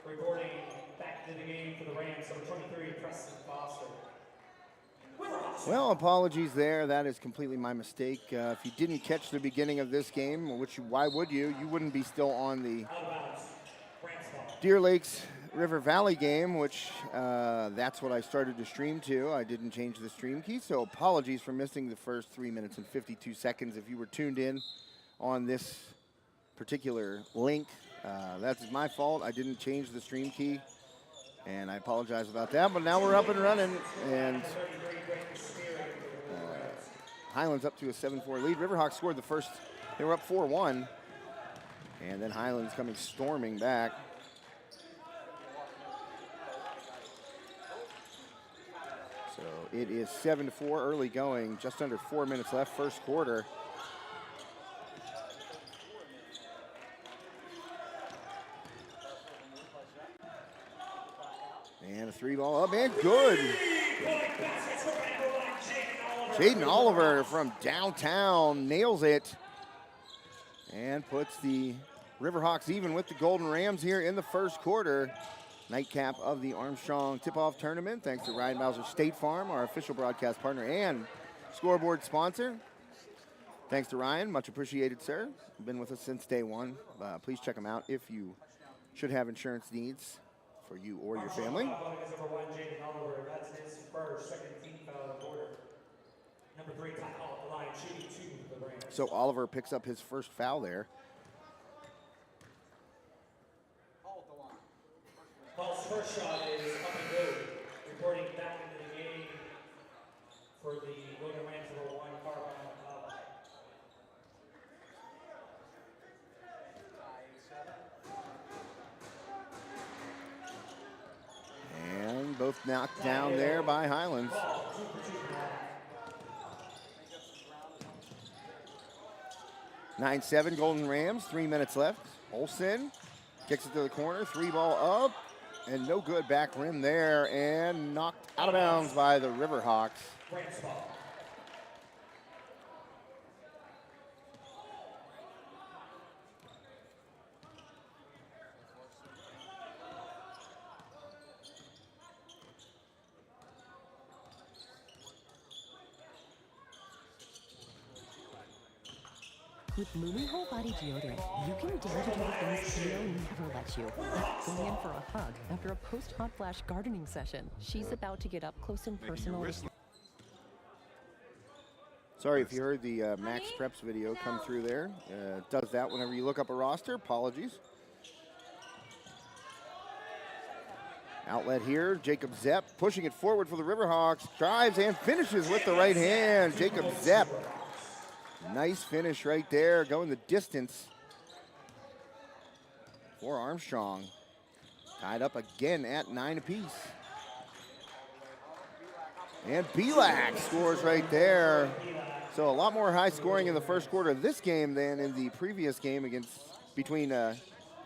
Reporting back to the game for the Rams, number 23, Preston Foster. Well, apologies there. That is completely my mistake. If you didn't catch the beginning of this game, why would you? You wouldn't be still on the Deer Lakes River Valley game, which that's what I started to stream to. I didn't change the stream key, so apologies for missing the first 3 minutes and 52 seconds. If you were tuned in on this particular link, that's my fault. I didn't change the stream key, and I apologize about that. But now we're up and running, and Highlands up to a 7-4 lead. Riverhawks scored the first. They were up 4-1, and then Highlands coming storming back. So it is 7-4 early going, just under 4 minutes left, first quarter. And a 3-ball up and good. Jaden Oliver from downtown nails it and puts the Riverhawks even with the Golden Rams here in the first quarter. Nightcap of the Armstrong tip-off tournament. Thanks to Ryan Bowser State Farm, our official broadcast partner and scoreboard sponsor. Thanks to Ryan, much appreciated, sir. Been with us since day one. Please check him out if you should have insurance needs for you or your family. That's his first, second team foul of the quarter. Number 3, Ty off the line, shooting 2 for the Rams. So Oliver picks up his first foul there. Paul's first shot is up and good. Reporting back into the game for the Golden Rams, number 1, Carl. And both knocked down there by Highlands. 9-7 Golden Rams, 3 minutes left. Olsen kicks it to the corner, 3-ball up, and no good back rim there, and knocked out of bounds by the Riverhawks. With Lumi Whole Body Deodorant, you can dare to do the things Cleo never lets you. Like going in for a hug after a post-hot flash gardening session. She's about to get up close and personal. Sorry if you heard the Max Preps video come through there. Does that whenever you look up a roster. Apologies. Outlet here. Jacob Zepp pushing it forward for the Riverhawks. Drives and finishes with the right hand. Jacob Zepp. Nice finish right there, going the distance for Armstrong. Tied up again at 9 apiece. And Belak scores right there. So a lot more high scoring in the first quarter of this game than in the previous game between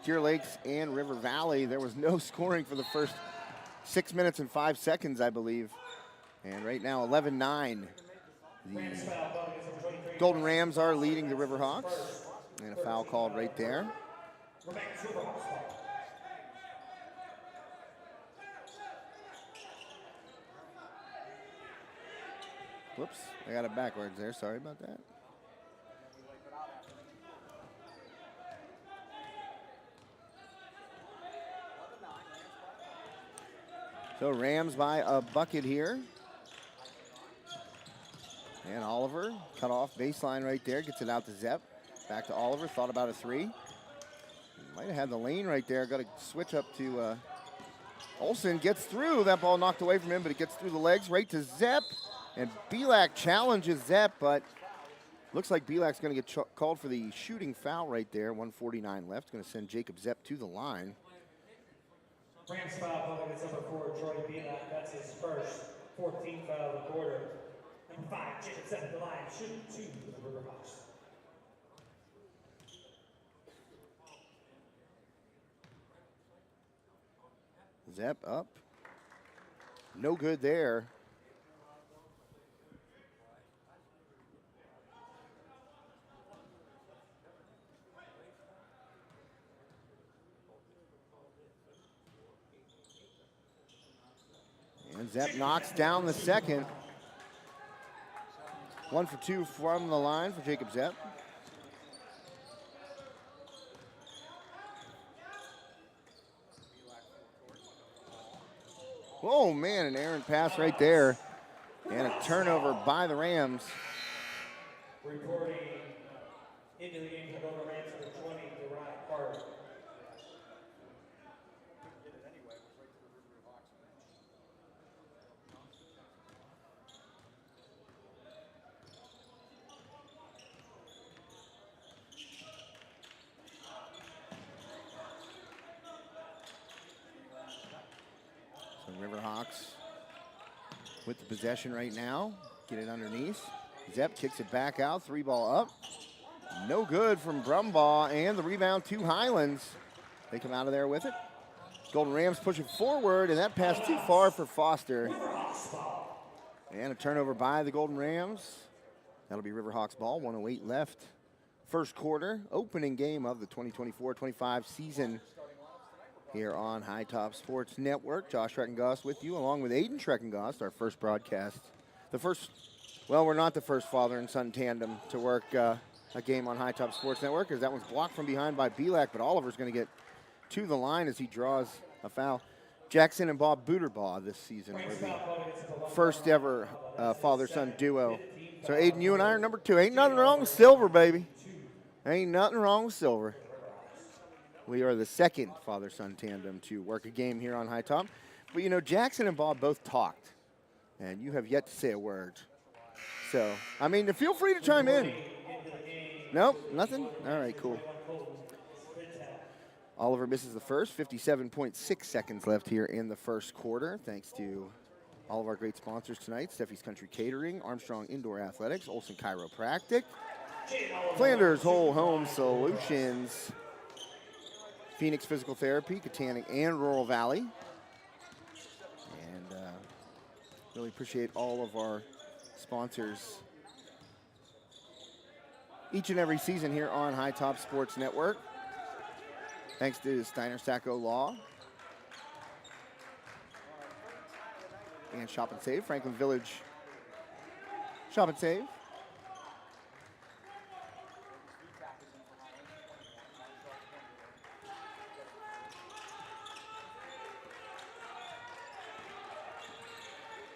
Deer Lakes and River Valley. There was no scoring for the first 6 minutes and 5 seconds, I believe. And right now, 11-9. The Golden Rams are leading the Riverhawks. And a foul called right there. Whoops, I got it backwards there. Sorry about that. So Rams by a bucket here. And Oliver, cut off baseline right there, gets it out to Zepp. Back to Oliver, thought about a 3. Might have had the lane right there, got to switch up to Olsen, gets through. That ball knocked away from him, but it gets through the legs, right to Zepp. And Belak challenges Zepp, but looks like Belak's going to get called for the shooting foul right there. 1:49 left, going to send Jacob Zepp to the line. Rams foul, it's number 4, Troy Belak. That's his first 14th foul of the quarter. Number 5, Jacob Zepp at the line, shooting 2 for the Riverhawks. Zepp up. No good there. And Zepp knocks down the second. 1 for 2 from the line for Jacob Zepp. Oh man, an errant pass right there. And a turnover by the Rams. Reporting into the game for the Rams for 20, Deriah Carter. So Riverhawks with the possession right now. Get it underneath. Zepp kicks it back out. 3-ball up. No good from Brumbaugh, and the rebound to Highlands. They come out of there with it. Golden Rams push it forward, and that pass too far for Foster. And a turnover by the Golden Rams. That'll be Riverhawks ball, 1:08 left. First quarter, opening game of the 2024-25 season here on High Top Sports Network. Josh Schreckengost with you, along with Aiden Schreckengost, our first broadcast. Well, we're not the first father and son tandem to work a game on High Top Sports Network, because that one's blocked from behind by Belak, but Oliver's going to get to the line as he draws a foul. Jackson and Bob Booterbaugh this season were the first ever father-son duo. So Aiden, you and I are number 2. Ain't nothing wrong with silver, baby. Ain't nothing wrong with silver. We are the second father-son tandem to work a game here on High Top. But, you know, Jackson and Bob both talked, and you have yet to say a word. So, I mean, feel free to chime in. Nope, nothing? All right, cool. Oliver misses the first. 57.6 seconds left here in the first quarter, thanks to all of our great sponsors tonight: Steffi's Country Catering, Armstrong Indoor Athletics, Olson Chiropractic, Flanders Whole Home Solutions, Phoenix Physical Therapy, Katanning and Rural Valley. And really appreciate all of our sponsors each and every season here on High Top Sports Network. Thanks to Steiner Sacco Law and Shop and Save, Franklin Village Shop and Save.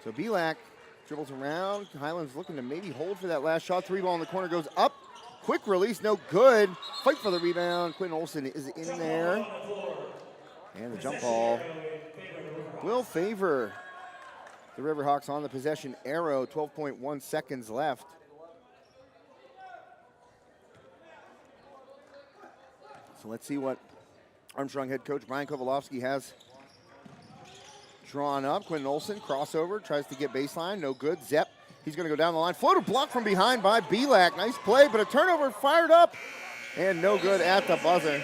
So Belak dribbles around. Highlands looking to maybe hold for that last shot. 3-ball in the corner goes up. Quick release, no good. Fight for the rebound. Quentin Olson is in there. And the jump ball will favor the Riverhawks on the possession arrow. 12.1 seconds left. So let's see what Armstrong head coach Brian Kovalofsky has drawn up. Quentin Olson, crossover, tries to get baseline, no good. Zepp, he's gonna go down the line. Floater blocked from behind by Belak. Nice play, but a turnover fired up and no good at the buzzer.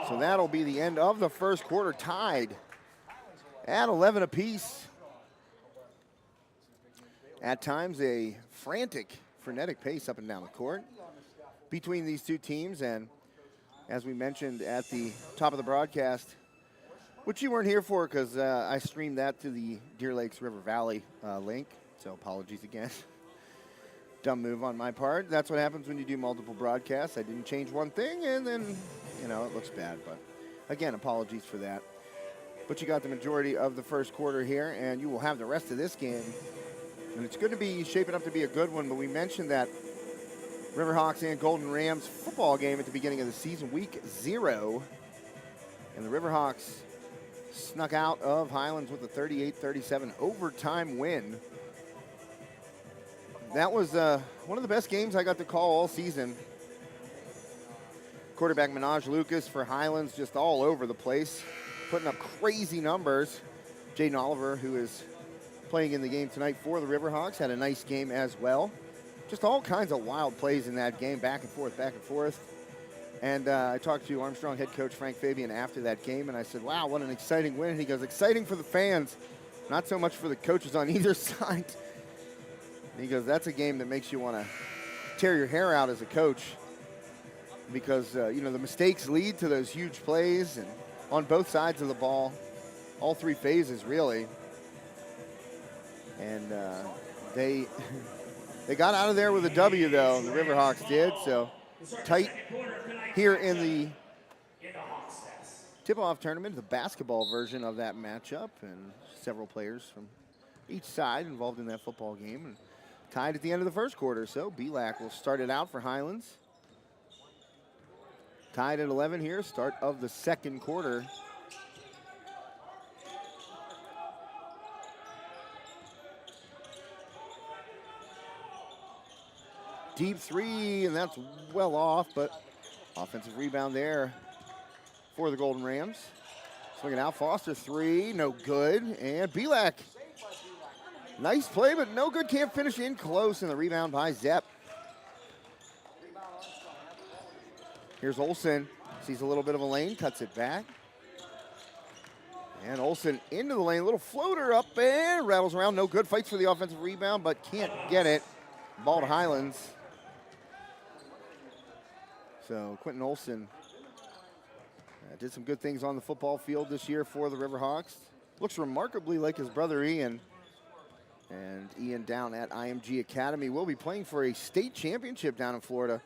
So that'll be the end of the first quarter, tied at 11 apiece. At times a frantic, frenetic pace up and down the court between these two teams, and as we mentioned at the top of the broadcast, which you weren't here for because I streamed that to the Deer Lakes River Valley link, so apologies again. Dumb move on my part. That's what happens when you do multiple broadcasts. I didn't change one thing, and then, you know, it looks bad. But, again, apologies for that. But you got the majority of the first quarter here, and you will have the rest of this game. And it's going to be shaping up to be a good one, but we mentioned that Riverhawks and Golden Rams football game at the beginning of the season, week 0. And the Riverhawks snuck out of Highlands with a 38-37 overtime win. That was one of the best games I got to call all season. Quarterback Minaj Lucas for Highlands just all over the place, putting up crazy numbers. Jaden Oliver, who is playing in the game tonight for the Riverhawks, had a nice game as well. Just all kinds of wild plays in that game, back and forth, back and forth. And I talked to Armstrong head coach Frank Fabian after that game, and I said, wow, what an exciting win. And he goes, exciting for the fans, not so much for the coaches on either side. And he goes, that's a game that makes you want to tear your hair out as a coach because, you know, the mistakes lead to those huge plays and on both sides of the ball. all three phases, really. And they got out of there with a W, though. The Riverhawks did, so tight here in the tip-off tournament, the basketball version of that matchup, and several players from each side involved in that football game. And tied at the end of the first quarter, so BLAC will start it out for Highlands. Tied at 11 here, start of the second quarter. Deep three, and that's well off, but offensive rebound there for the Golden Rams. Swinging out, Foster three, no good, and BLAC. Nice play, but no good, can't finish in close, and the rebound by Zepp. Here's Olsen, sees a little bit of a lane, cuts it back. And Olsen into the lane, little floater up and rattles around, no good, fights for the offensive rebound, but can't get it. Ball to Highlands. So Quentin Olsen did some good things on the football field this year for the Riverhawks. Looks remarkably like his brother Ian. And Ian down at IMG Academy will be playing for a state championship down in Florida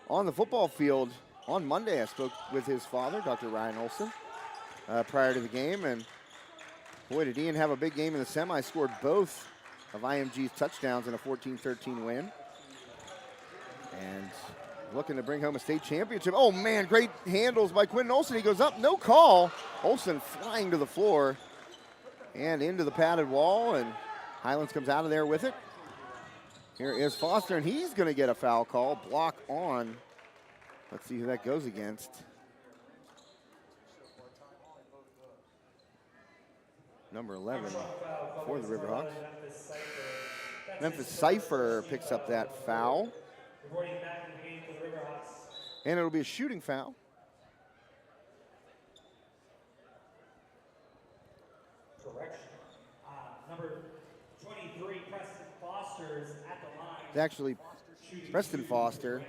on the football field on Monday. I spoke with his father, Dr. Ryan Olsen, prior to the game. And boy, did Ian have a big game in the semi. Scored both of IMG's touchdowns in a 14-13 win. And looking to bring home a state championship. Oh man, great handles by Quentin Olsen. He goes up, no call. Olsen flying to the floor and into the padded wall, and Highlands comes out of there with it. Here is Foster, and he's gonna get a foul call. Block on. Let's see who that goes against. Number 11 for the Riverhawks. Memphis Cypher picks up that foul. And it'll be a shooting foul. Correction. Number 23, Preston Foster is at the line. It's actually Preston Foster.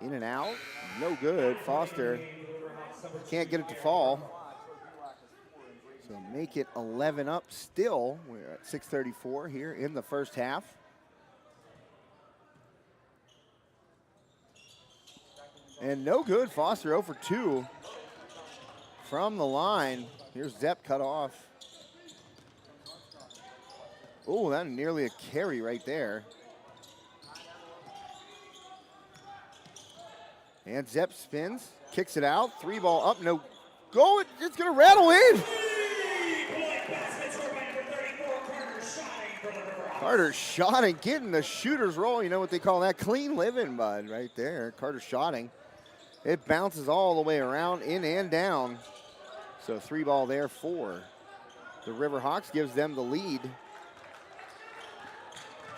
In and out, no good. Foster can't get it to fall. So make it 11 up still. We're at 6:34 here in the first half. And no good, Foster 0 for 2 from the line. Here's Zepp cut off. Oh, that nearly a carry right there. And Zepp spins, kicks it out, 3-ball up, no go, it's gonna rattle in. Carter Shotting, getting the shooter's roll. You know what they call that? Clean living, bud, right there. Carter Shotting. It bounces all the way around, in and down. So 3-ball there for the Riverhawks, gives them the lead.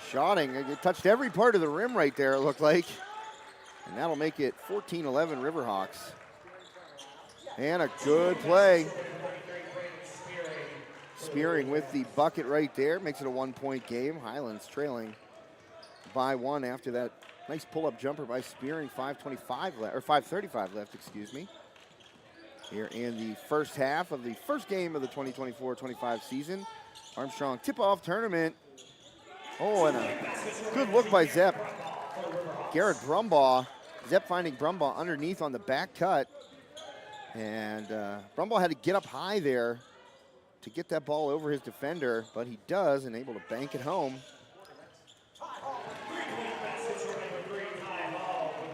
Shotting, it touched every part of the rim right there, it looked like. And that'll make it 14-11 Riverhawks. And a good play. Spearing with the bucket right there, makes it a 1-point game. Highlands trailing by 1 after that nice pull-up jumper by Spearing. 5:25 left, or 5:35 left, excuse me. Here in the first half of the first game of the 2024-25 season. Armstrong tip-off tournament. Oh, and a good look by Zepp. Garrett Brumbaugh. Zepp finding Brumbaugh underneath on the back cut. And Brumbaugh had to get up high there to get that ball over his defender, but he does, and able to bank it home.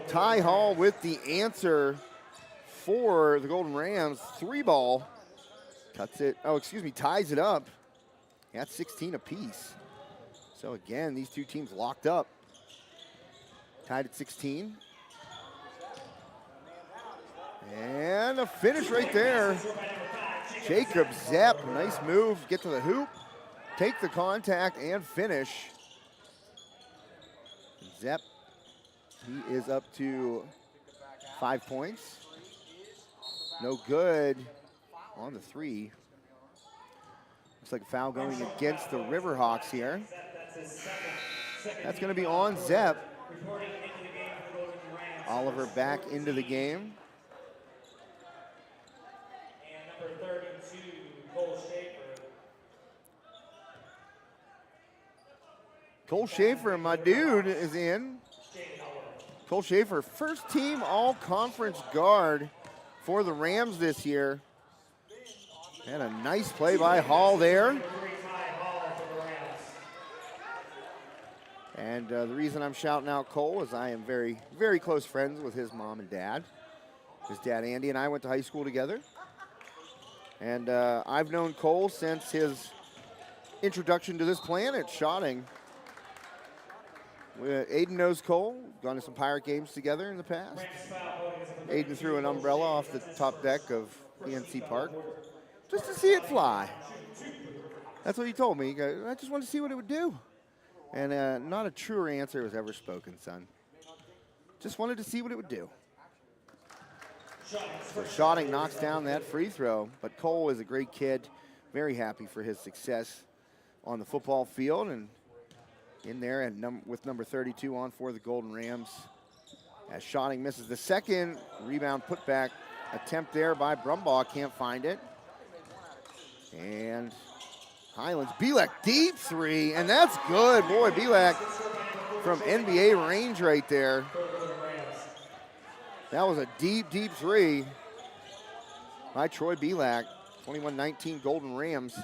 Ty Hall with the answer for the Golden Rams. 3-ball. Cuts it, ties it up. That's 16 apiece. So again, these two teams locked up. Tied at 16. And a finish right there. Jacob Zepp, nice move, get to the hoop, take the contact and finish. Zepp, he is up to 5 points. No good on the 3. Looks like a foul going against the Riverhawks here. That's gonna be on Zepp. Oliver back into the game. And number 32, Cole Schaefer. Cole Schaefer, my dude, is in. Cole Schaefer, first team all-conference guard for the Rams this year. And a nice play by Hall there. And the reason I'm shouting out Cole is I am very, very close friends with his mom and dad. His dad, Andy, and I went to high school together. And I've known Cole since his introduction to this planet, shotting. Aiden knows Cole, gone to some Pirate games together in the past. Aiden threw an umbrella off the top deck of ENC Park just to see it fly. That's what he told me. He goes, I just wanted to see what it would do. And not a truer answer was ever spoken, son. Just wanted to see what it would do. So Shotting knocks down that free throw, but Cole is a great kid. Very happy for his success on the football field and in there and with number 32 on for the Golden Rams. As Shotting misses the second rebound putback attempt there by Brumbaugh, can't find it. And Highlands, Bielak deep three, and that's good. Boy, Bielak from NBA range right there. That was a deep, deep three by Troy Bielak. 21-19 Golden Rams.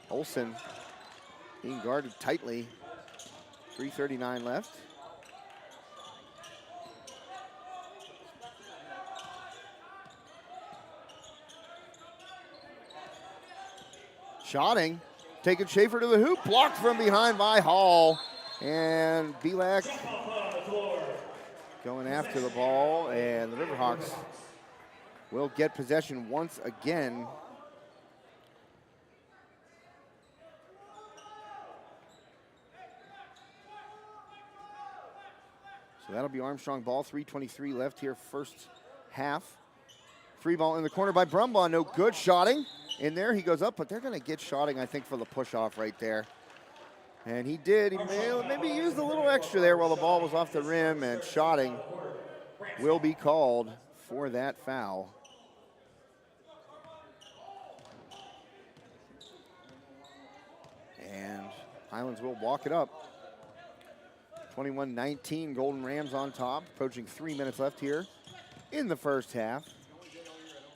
Olsen being guarded tightly. 3:39 left. Shotting, taking Schaefer to the hoop, blocked from behind by Hall. And Bielak going after the ball, and the Riverhawks will get possession once again. So that'll be Armstrong ball, 3:23 left here, first half. Free ball in the corner by Brumbaugh, no good. Shotting in there, he goes up, but they're gonna get Shotting, I think, for the push-off right there. And he did, he maybe used a little extra there while the ball was off the rim, and Shotting will be called for that foul. And Highlands will walk it up. 21-19, Golden Rams on top, approaching 3 minutes left here in the first half.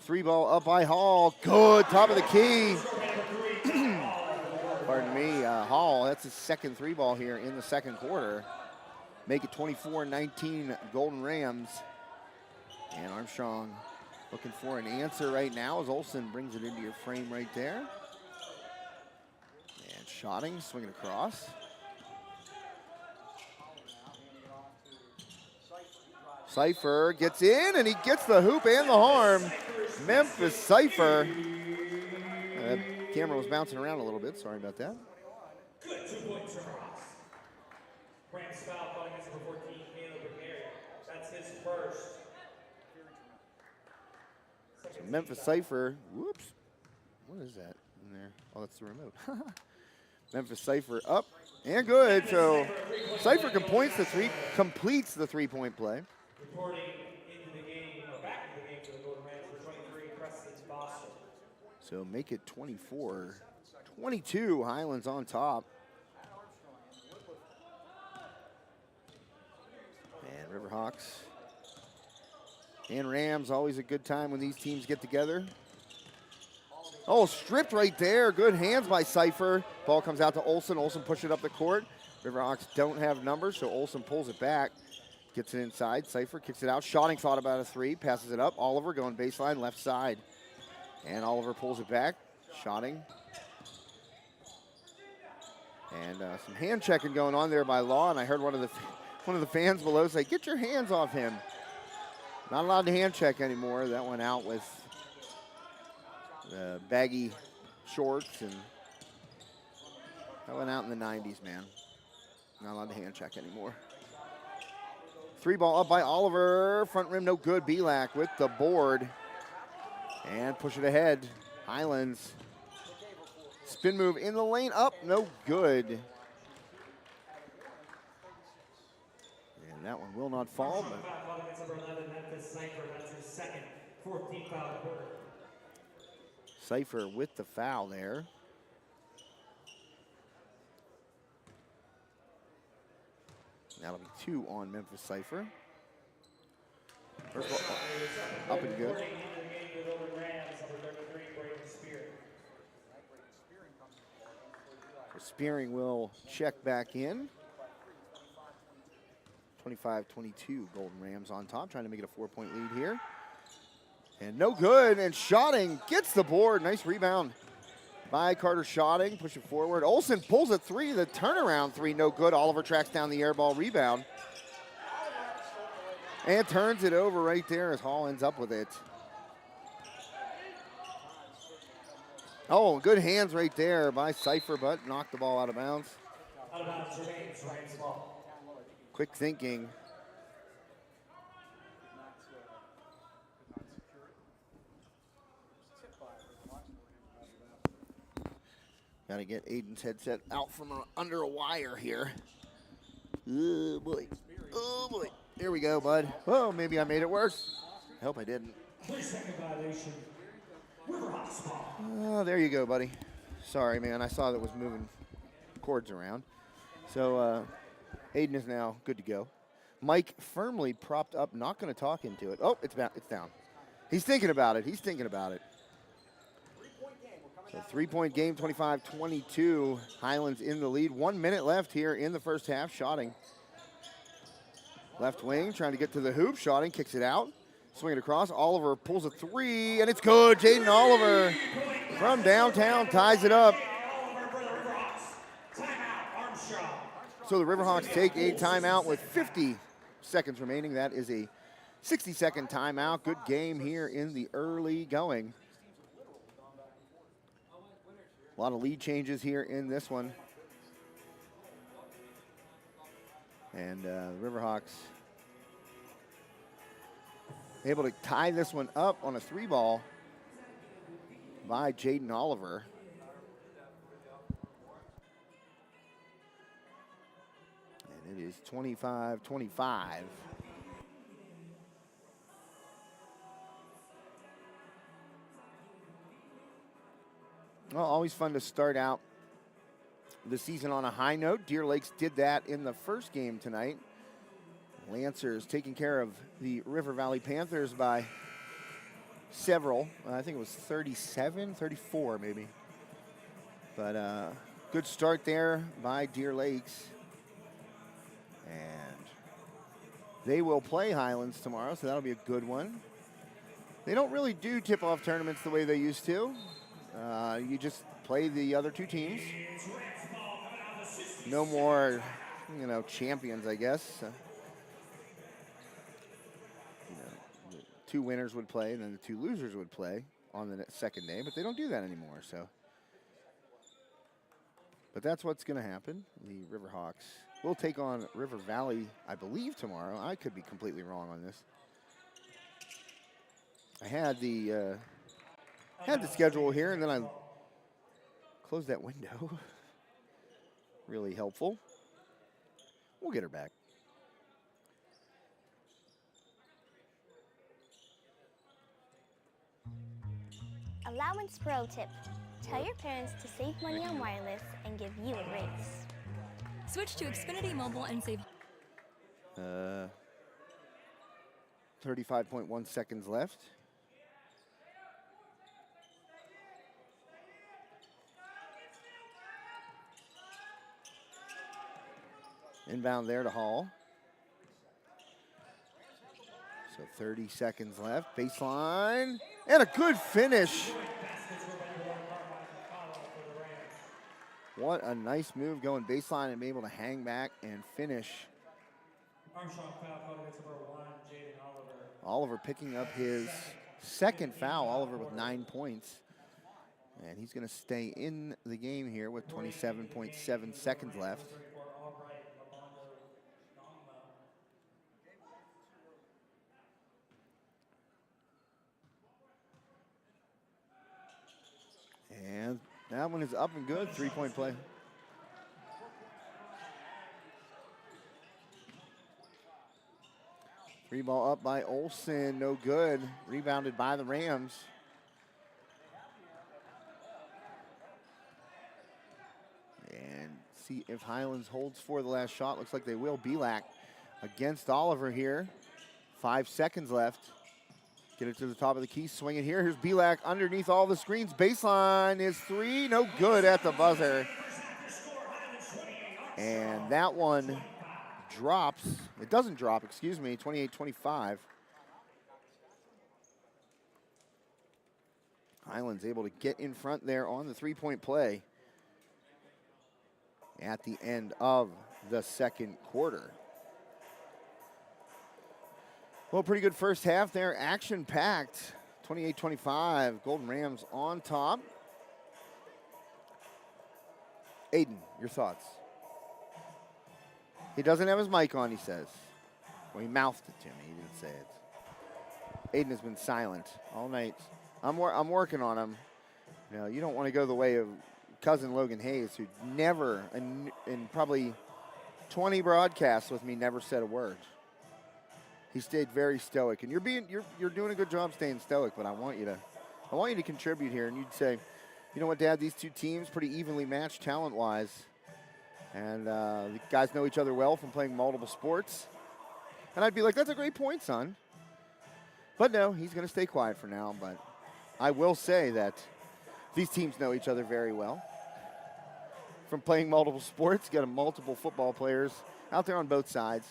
Three ball up by Hall, good, top of the key. Pardon me, Hall, that's his second three ball here in the second quarter. Make it 24-19 Golden Rams. And Armstrong looking for an answer right now as Olsen brings it into your frame right there. And Shotting, swinging across. Cypher gets in, and he gets the hoop and the harm. Memphis Cypher. The camera was bouncing around a little bit. Sorry about that. Good 2 points from Ross. Rams foul calling against number 14, Caleb McNary. That's his first. So Memphis Cypher, whoops. What is that in there? Oh, that's the remote. Memphis Cypher up and good. So Cypher completes the three-point play. Reporting into the game, or back into the game for the Golden Rams for 23, Preston Boston. So make it 24-22, Highlands on top. And Riverhawks and Rams, always a good time when these teams get together. Oh, stripped right there. Good hands by Cypher. Ball comes out to Olsen. Olsen pushes it up the court. Riverhawks don't have numbers, so Olsen pulls it back. Gets it inside. Cypher kicks it out. Shotting thought about a three. Passes it up. Oliver going baseline left side. And Oliver pulls it back. Shotting. And some hand checking going on there by Law. And I heard one of the fans below say, "Get your hands off him." Not allowed to hand check anymore. That went out with the baggy shorts, and that went out in the 90s, man. Not allowed to hand check anymore. Three ball up by Oliver. Front rim, no good. Bielak with the board. And push it ahead. Highlands. Spin move in the lane. Up, no good. And And that one will not fall, but Foul against number 11, Memphis Cypher. That's his second, 14th foul of the quarter. Cypher with the foul there. That'll be 2 on Memphis Cypher. First of all, up and good. So Spearing will check back in. 25-22, Golden Rams on top, trying to make it a 4-point lead here. And no good, and Schotting gets the board. Nice rebound by Carter Schotting, push it forward. Olsen pulls a 3, the turnaround 3, no good. Oliver tracks down the air ball rebound. And turns it over right there as Hall ends up with it. Oh, good hands right there by Cypher, but knocked the ball out of bounds. Out of bounds remains Rams ball. Quick thinking. Got to get Aiden's headset out from under a wire here. Oh, boy. Oh, boy. Here we go, bud. Oh, maybe I made it worse. I hope I didn't. 3-second violation. Riverhawks ball. Oh, there you go, buddy. Sorry, man. I saw that was moving cords around. So, Aiden is now good to go. Mike firmly propped up, not going to talk into it. Oh, it's down. He's thinking about it. He's thinking about it. So 3-point game, 25-22. Highlands in the lead. 1 minute left here in the first half. Schotting. Left wing, trying to get to the hoop. Schotting kicks it out. Swing it across. Oliver pulls a 3, and it's good. Jaden Oliver from downtown ties it up. So the Riverhawks take a timeout with 50 seconds remaining. That is a 60-second timeout. Good game here in the early going. A lot of lead changes here in this one. And the Riverhawks able to tie this one up on a 3-ball by Jaden Oliver. And it is 25-25. Well, always fun to start out the season on a high note. Deer Lakes did that in the first game tonight. Lancers taking care of the River Valley Panthers by several. I think it was 37, 34 maybe. But good start there by Deer Lakes. And they will play Highlands tomorrow, so that'll be a good one. They don't really do tip-off tournaments the way they used to. You just play the other two teams. No more, champions, I guess. The two winners would play, and then the two losers would play on the second day, but they don't do that anymore. So, but that's what's going to happen. The Riverhawks will take on River Valley, I believe, tomorrow. I could be completely wrong on this. I had the schedule here, and then I closed that window. Really helpful. We'll get her back. Allowance Pro tip. Tell your parents to save money on wireless and give you a raise. Switch to Xfinity Mobile and save 35.1 seconds left. Inbound there to Hall. So 30 seconds left. Baseline. And a good finish. What a nice move going baseline and be able to hang back and finish. Armstrong foul called against number 1, Jaden Oliver. Oliver picking up his second foul. Oliver with 9 points. And he's going to stay in the game here with 27.7 seconds left. And that one is up and good. 3-point play. Free ball up by Olsen, no good. Rebounded by the Rams. And see if Highlands holds for the last shot. Looks like they will. Belak against Oliver here. 5 seconds left. Get it to the top of the key, swing it here. Here's Belak underneath all the screens. Baseline is 3, no good at the buzzer. And that one drops. It doesn't drop, excuse me, 28-25. Highlands able to get in front there on the three-point play at the end of the second quarter. Well, pretty good first half there, action-packed. 28-25, Golden Rams on top. Aiden, your thoughts? He doesn't have his mic on, he says. Well, he mouthed it to me, he didn't say it. Aiden has been silent all night. I'm working on him. You know, you don't want to go the way of cousin Logan Hayes, who never, in probably 20 broadcasts with me, never said a word. He stayed very stoic, and you're doing a good job staying stoic. But I want you to contribute here, and you'd say, you know what, Dad? These two teams pretty evenly matched talent-wise, and the guys know each other well from playing multiple sports. And I'd be like, that's a great point, son. But no, he's going to stay quiet for now. But I will say that these teams know each other very well from playing multiple sports. Got multiple football players out there on both sides.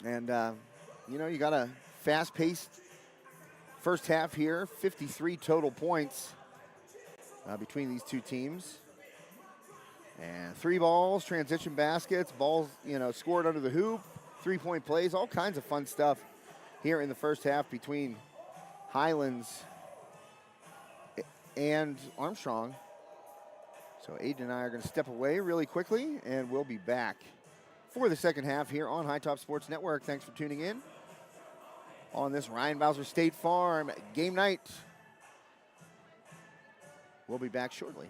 And, you know, you got a fast-paced first half here, 53 total points between these two teams. And 3 balls, transition baskets, balls, you know, scored under the hoop, 3-point plays, all kinds of fun stuff here in the first half between Highlands and Armstrong. So Aiden and I are going to step away really quickly, and we'll be back for the second half here on High Top Sports Network. Thanks for tuning in on this Ryan Bowser State Farm game night. We'll be back shortly.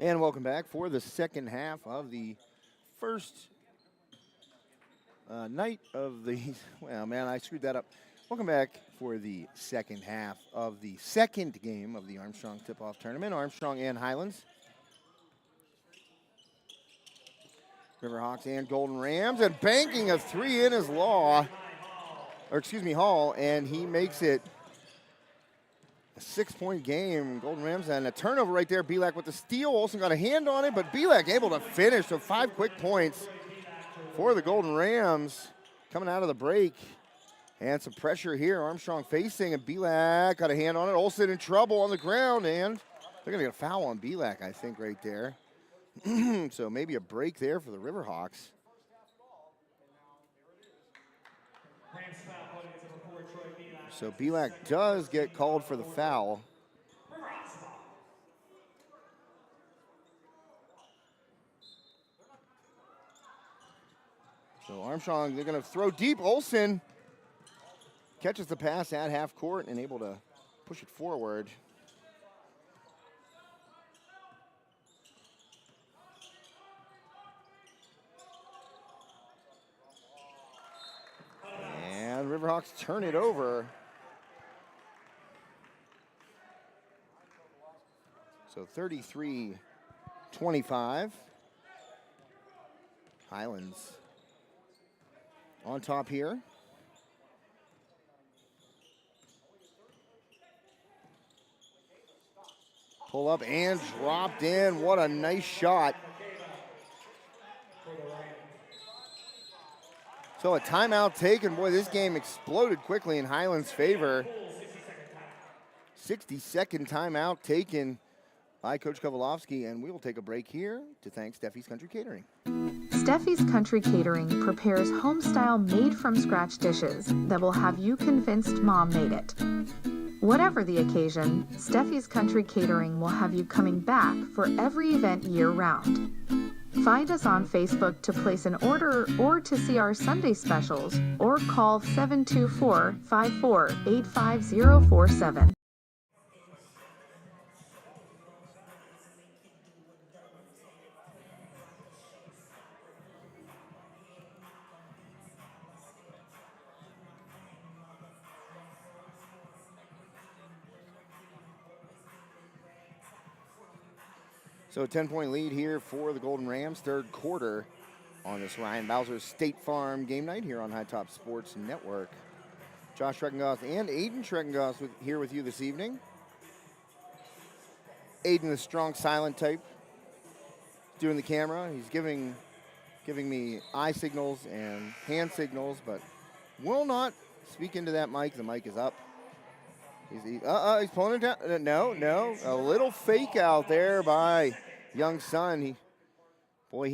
And welcome back for the second half of the first night of the, well, man, I screwed that up. Welcome back for the second half of the second game of the Armstrong tip-off tournament, Armstrong and Highlands. Riverhawks and Golden Rams, and banking a three in is Hall, and he makes it a 6-point game. Golden Rams, and a turnover right there. Belak with the steal. Olsen got a hand on it, but Belak able to finish. So 5 quick points for the Golden Rams coming out of the break. And some pressure here. Armstrong facing, and Belak got a hand on it. Olsen in trouble on the ground, and they're going to get a foul on Belak, I think, right there. So maybe a break there for the Riverhawks. So Belak does get called for the foul. So Armstrong, they're going to throw deep. Olsen catches the pass at half court and able to push it forward. And Riverhawks turn it over. So 33-25. Highlands on top here. Pull up and dropped in. What a nice shot. So a timeout taken. Boy, this game exploded quickly in Highlands' favor. 60-second timeout taken by Coach Kovalofsky, and we will take a break here to thank Steffi's Country Catering. Steffi's Country Catering prepares home-style made-from-scratch dishes that will have you convinced Mom made it. Whatever the occasion, Steffi's Country Catering will have you coming back for every event year-round. Find us on Facebook to place an order or to see our Sunday specials, or call 724-54-85047. So a 10-point lead here for the Golden Rams, third quarter on this Ryan Bowser State Farm game night here on High Top Sports Network. Josh Schreckengoss and Aiden Schreckengoss here with you this evening. Aiden, the strong silent type, doing the camera. He's giving me eye signals and hand signals, but will not speak into that mic. The mic is up. He's pulling it down. No. A little fake out there by young son. He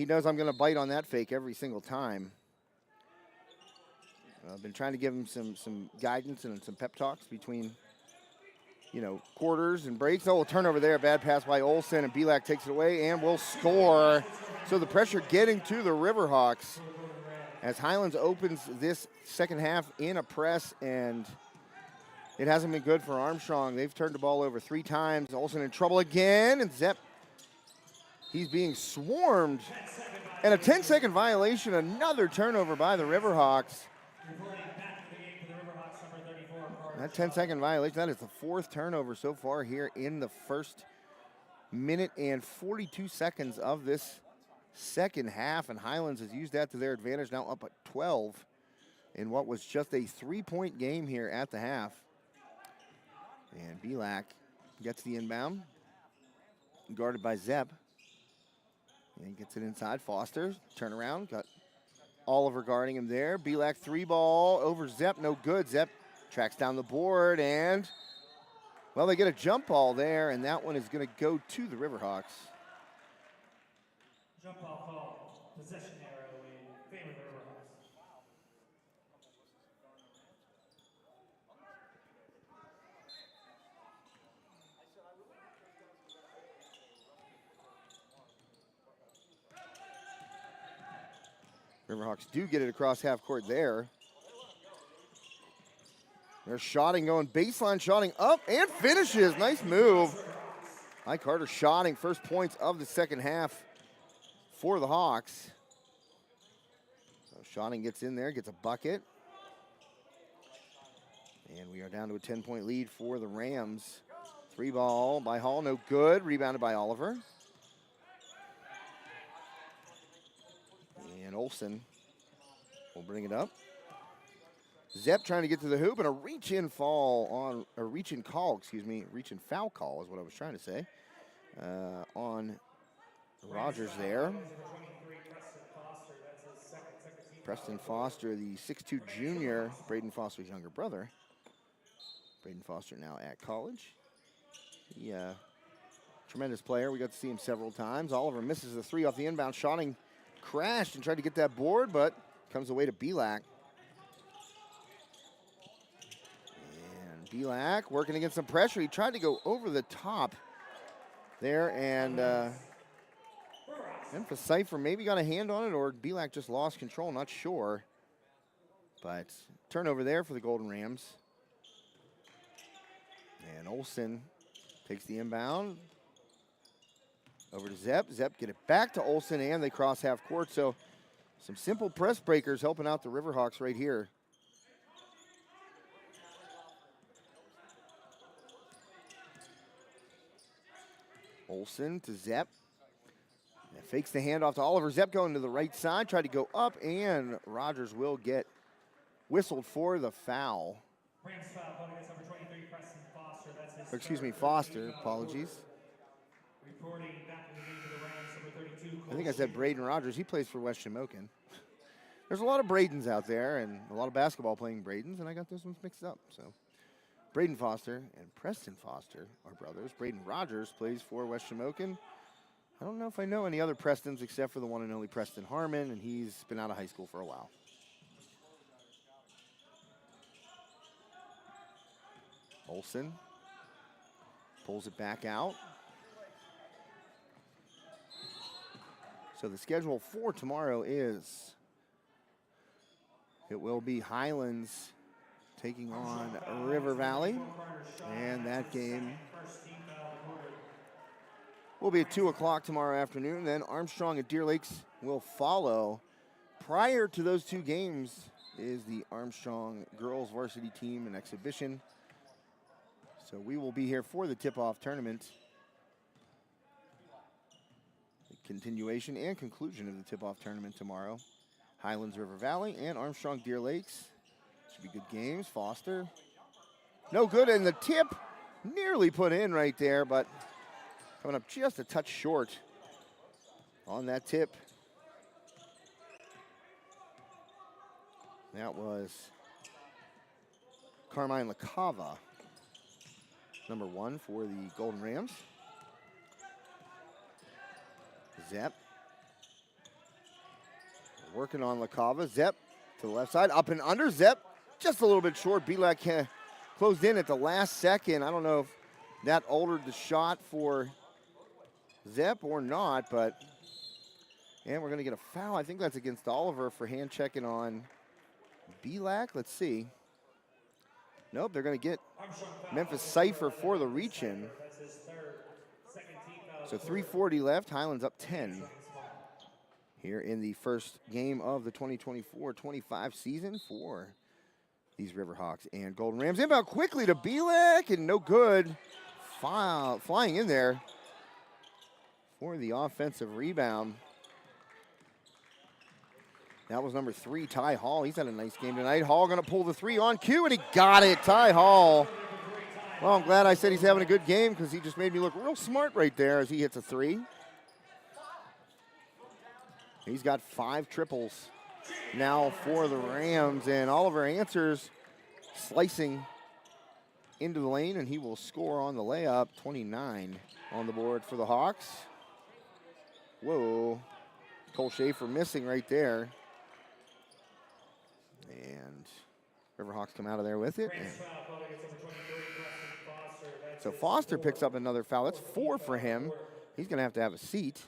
knows I'm going to bite on that fake every single time. I've been trying to give him some guidance and some pep talks between, quarters and breaks. Oh, a turnover there. Bad pass by Olsen, and Belak takes it away and will score. So the pressure getting to the Riverhawks as Highlands opens this second half in a press, and it hasn't been good for Armstrong. They've turned the ball over 3 times. Olsen in trouble again, and Zepp, he's being swarmed. And a 10-second violation, another turnover by the Riverhawks. That 10-second violation, that is the 4th turnover so far here in the first minute and 42 seconds of this second half, and Highlands has used that to their advantage, now up at 12 in what was just a 3-point game here at the half. And Belak gets the inbound, guarded by Zepp. And gets it inside. Foster, turnaround, got Oliver guarding him there. Belak 3-ball over Zepp, no good. Zepp tracks down the board, and, well, they get a jump ball there, and that one is going to go to the Riverhawks. Jump ball call, possession arrow in favor of the Riverhawks. Riverhawks do get it across half court there. They're shotting, going baseline, shotting up, and finishes. Nice move Mike Carter shotting first points of the second half for the Hawks. So Shotting gets in there, gets a bucket. And we are down to a 10-point lead for the Rams. 3-ball by Hall, no good. Rebounded by Oliver. And Olsen will bring it up. Zepp trying to get to the hoop, and a reach-in call reach-in foul call is what I was trying to say, on Rogers there. Preston Foster, the 6'2 junior, Braden Foster's younger brother. Braden Foster now at college. He, tremendous player. We got to see him several times. Oliver misses the three off the inbound. Shotting crashed and tried to get that board, but comes away to Belak. And Belak working against some pressure. He tried to go over the top there, and Memphis Cypher maybe got a hand on it, or Belak just lost control, not sure. But turnover there for the Golden Rams. And Olsen takes the inbound. Over to Zepp. Zepp get it back to Olsen, and they cross half court. So some simple press breakers helping out the Riverhawks right here. Olsen to Zepp. Fakes the handoff to Oliver. Zepp going to the right side. Tried to go up, and Rogers will get whistled for the foul. Rams foul going against number 23, Preston Foster. That's his Excuse me, Foster. Apologies. Reporting back in the game for the Rams, number 32. I think I said Braden Rogers. He plays for West Shamokin. There's a lot of Bradens out there, and a lot of basketball playing Bradens, and I got those ones mixed up. So Braden Foster and Preston Foster are brothers. Braden Rogers plays for West Shamokin. I don't know if I know any other Prestons except for the one and only Preston Harmon, and he's been out of high school for a while. Olsen pulls it back out. So the schedule for tomorrow is, it will be Highlands taking on River Valley, and that game will be at 2 o'clock tomorrow afternoon. Then Armstrong and Deer Lakes will follow. Prior to those two games is the Armstrong girls varsity team and exhibition. So we will be here for the tip-off tournament. The continuation and conclusion of the tip-off tournament tomorrow. Highlands River Valley and Armstrong Deer Lakes. Should be good games. Foster. No good, and the tip nearly put in right there, but coming up just a touch short on that tip. That was Carmine LaCava, number 1 for the Golden Rams. Zepp working on LaCava. Zepp to the left side, up and under. Zepp just a little bit short. Belak closed in at the last second. I don't know if that altered the shot for Zepp or not, but, and we're going to get a foul. I think that's against Oliver for hand checking on Belak. Let's see. Nope, they're going to get Memphis Cypher for the reach-in. So 3:40 left. Highlands up 10 here in the first game of the 2024-25 season for these Riverhawks and Golden Rams. Inbound quickly to Belak, and no good. Flying in there for the offensive rebound. That was number 3, Ty Hall. He's had a nice game tonight. Hall going to pull the 3 on cue, and he got it. Ty Hall. Well, I'm glad I said he's having a good game, because he just made me look real smart right there as he hits a 3. He's got 5 triples now for the Rams, and Oliver answers, slicing into the lane, and he will score on the layup. 29 on the board for the Hawks. Whoa. Cole Schaefer missing right there. And Riverhawks come out of there with it. So Foster picks up another foul. That's 4 for him. He's going to have a seat.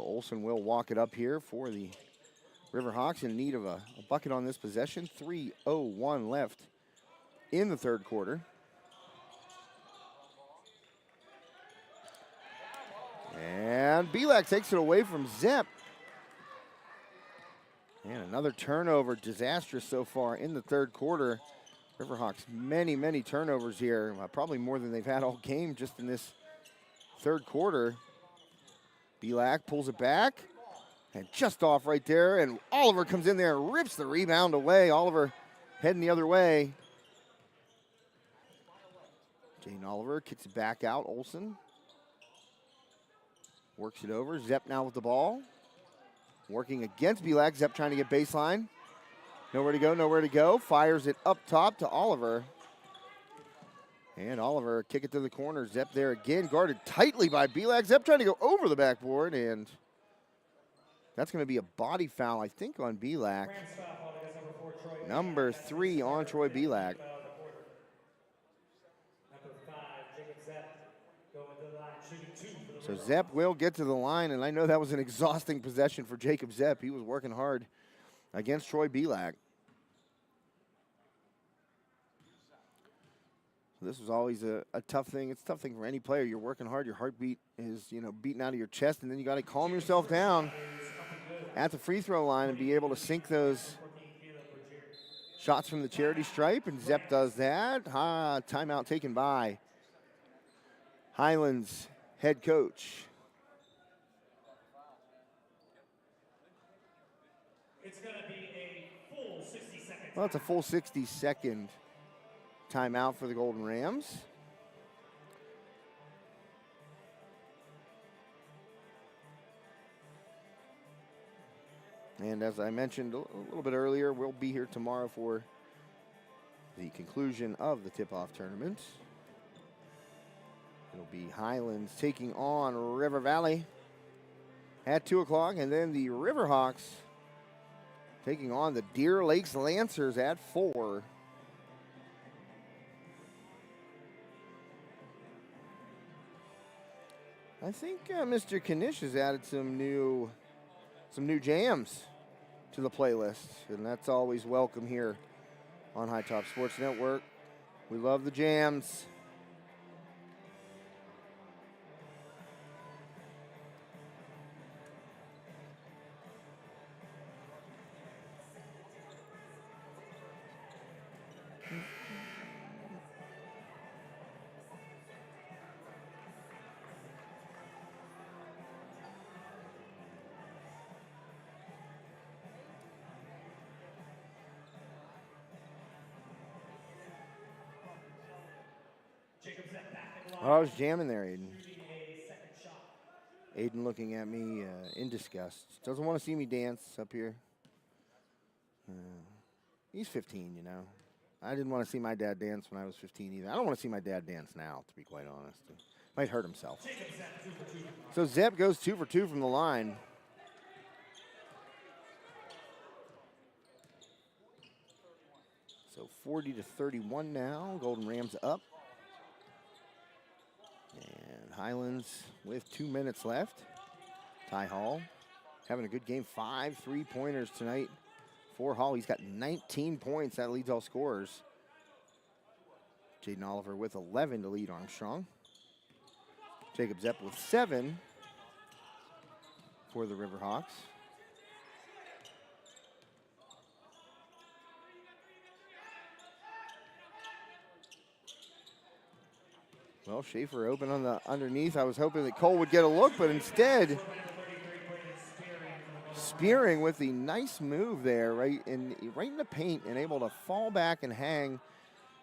Olsen will walk it up here for the Riverhawks in need of a bucket on this possession. 3:01 left in the third quarter. And Belak takes it away from Zepp. And another turnover, disastrous so far in the third quarter. Riverhawks, many turnovers here, probably more than they've had all game just in this third quarter. Belak pulls it back, and just off right there, and Oliver comes in there and rips the rebound away. Oliver heading the other way. Jaden Oliver kicks it back out. Olsen works it over. Zepp now with the ball. Working against Belak. Zepp trying to get baseline. Nowhere to go. Fires it up top to Oliver. And Oliver kick it to the corner. Zepp there again, guarded tightly by Belak. Zepp trying to go over the backboard, and that's going to be a body foul, I think, on Belak. Number 3 on Troy Belak. So Zepp will get to the line, and I know that was an exhausting possession for Jacob Zepp. He was working hard against Troy Belak. So this was always a tough thing. It's a tough thing for any player. You're working hard. Your heartbeat is, beating out of your chest, and then you got to calm yourself down at the free throw line and be able to sink those shots from the charity stripe, and Zepp does that. Timeout taken by Highlands head coach. It's going to be a full 60-second. Well, it's a full 60-second timeout for the Golden Rams. And as I mentioned a little bit earlier, we'll be here tomorrow for the conclusion of the tip-off tournament. It'll be Highlands taking on River Valley at 2 o'clock, and then the Riverhawks taking on the Deer Lakes Lancers at 4. I think Mr. Kanish has added some new jams to the playlist, and that's always welcome here on High Top Sports Network. We love the jams. Oh, I was jamming there, Aiden. Aiden looking at me in disgust. Doesn't want to see me dance up here. He's 15, I didn't want to see my dad dance when I was 15 either. I don't want to see my dad dance now, to be quite honest. Might hurt himself. So Zepp goes 2 for 2 from the line. So 40-31 now. Golden Rams up. And Highlands with 2 minutes left. Ty Hall having a good game. 5 3-pointers tonight for Hall. He's got 19 points. That leads all scorers. Jaden Oliver with 11 to lead Armstrong. Jacob Zepp with 7 for the Riverhawks. Well, Schaefer open on the underneath. I was hoping that Cole would get a look, but instead, Spearing with the nice move there, right in the paint, and able to fall back and hang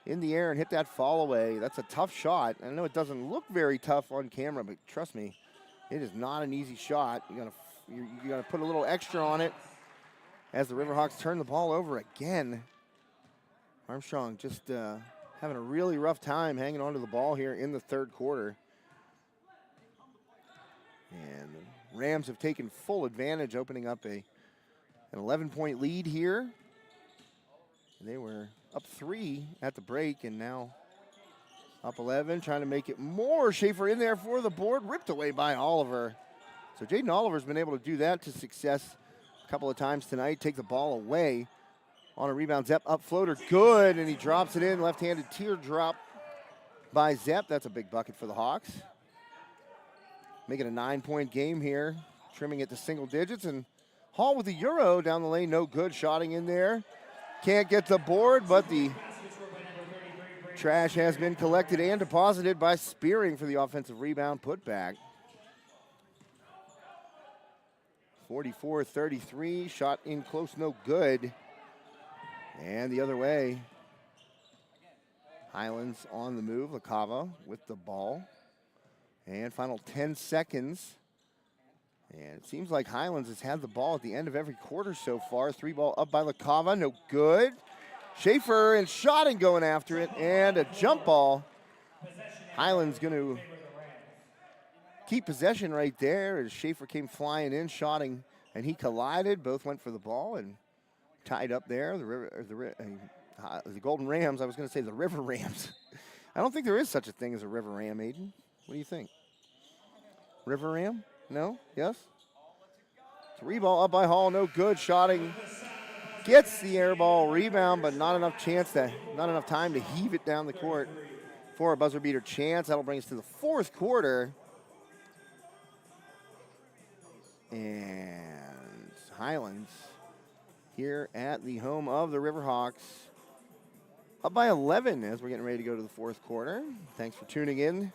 in the air and hit that fall away. That's a tough shot. I know it doesn't look very tough on camera, but trust me, it is not an easy shot. You gotta put a little extra on it as the Riverhawks turn the ball over again. Armstrong just having a really rough time hanging onto the ball here in the third quarter. And the Rams have taken full advantage, opening up an 11-point lead here. And they were up 3 at the break, and now up 11, trying to make it more. Schaefer in there for the board, ripped away by Oliver. So Jaden Oliver's been able to do that to success a couple of times tonight. Take the ball away on a rebound. Zepp up floater, good, and he drops it in. Left-handed teardrop by Zepp. That's a big bucket for the Hawks. Making a 9-point game here, trimming it to single digits. And Hall with the Euro down the lane, no good. Shotting in there. Can't get the board, but the trash has been collected and deposited by Spearing for the offensive rebound putback. 44-33, shot in close, no good. And the other way, Highlands on the move. LaCava with the ball. And final 10 seconds. And it seems like Highlands has had the ball at the end of every quarter so far. 3-ball up by LaCava, no good. Schaefer and Shotting going after it, and a jump ball. Highlands going to keep possession right there as Schaefer came flying in, Shotting, and he collided. Both went for the ball and tied up there. The Golden Rams, I was going to say the River Rams. I don't think there is such a thing as a River Ram, Aiden. What do you think? River Ram? No? Yes? 3-ball up by Hall, no good. Shotting gets the air ball rebound, but not enough time to heave it down the court for a buzzer beater chance. That'll bring us to the fourth quarter. And Highlands here at the home of the Riverhawks, up by 11 as we're getting ready to go to the fourth quarter. Thanks for tuning in.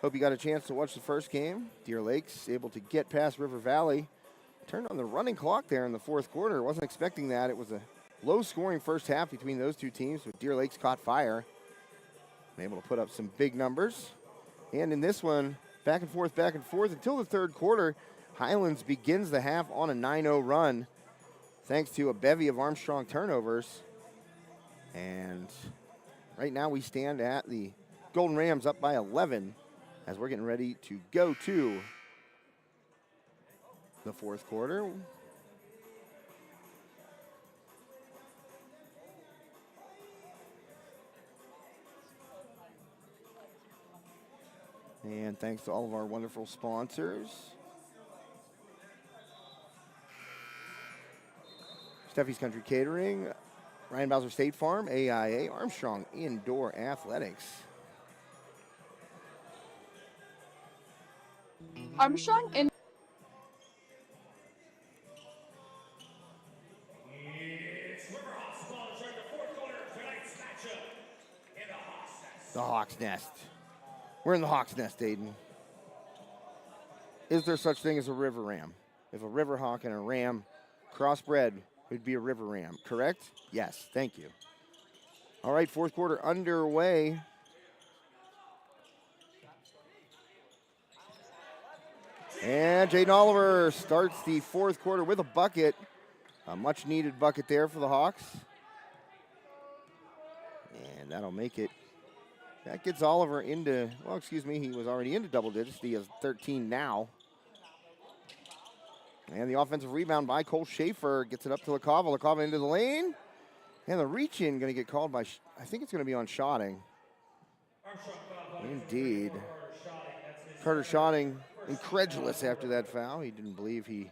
Hope you got a chance to watch the first game. Deer Lakes able to get past River Valley. Turned on the running clock there in the fourth quarter. Wasn't expecting that. It was a low-scoring first half between those two teams, but Deer Lakes caught fire. And able to put up some big numbers. And in this one, back and forth until the third quarter. Highlands begins the half on a 9-0 run thanks to a bevy of Armstrong turnovers. And right now we stand at the Golden Rams up by 11 as we're getting ready to go to the fourth quarter. And thanks to all of our wonderful sponsors. Steffi's Country Catering, Ryan Bowser State Farm, AIA, Armstrong Indoor Athletics. Armstrong in. The Hawks Nest. We're in the Hawks Nest, Aiden. Is there such thing as a river ram? If a river hawk and a ram crossbred, it would be a river ram, correct? Yes, thank you. All right, fourth quarter underway. And Jaden Oliver starts the fourth quarter with a bucket. A much-needed bucket there for the Hawks. And that'll make it. That gets Oliver into, well, excuse me, he was already into double digits. He has 13 now. And the offensive rebound by Cole Schaefer gets it up to LaCava. LaCava into the lane. And the reach-in going to get called by, I think it's going to be on Shotting. Indeed. Carter Shotting, incredulous after that foul. He didn't believe he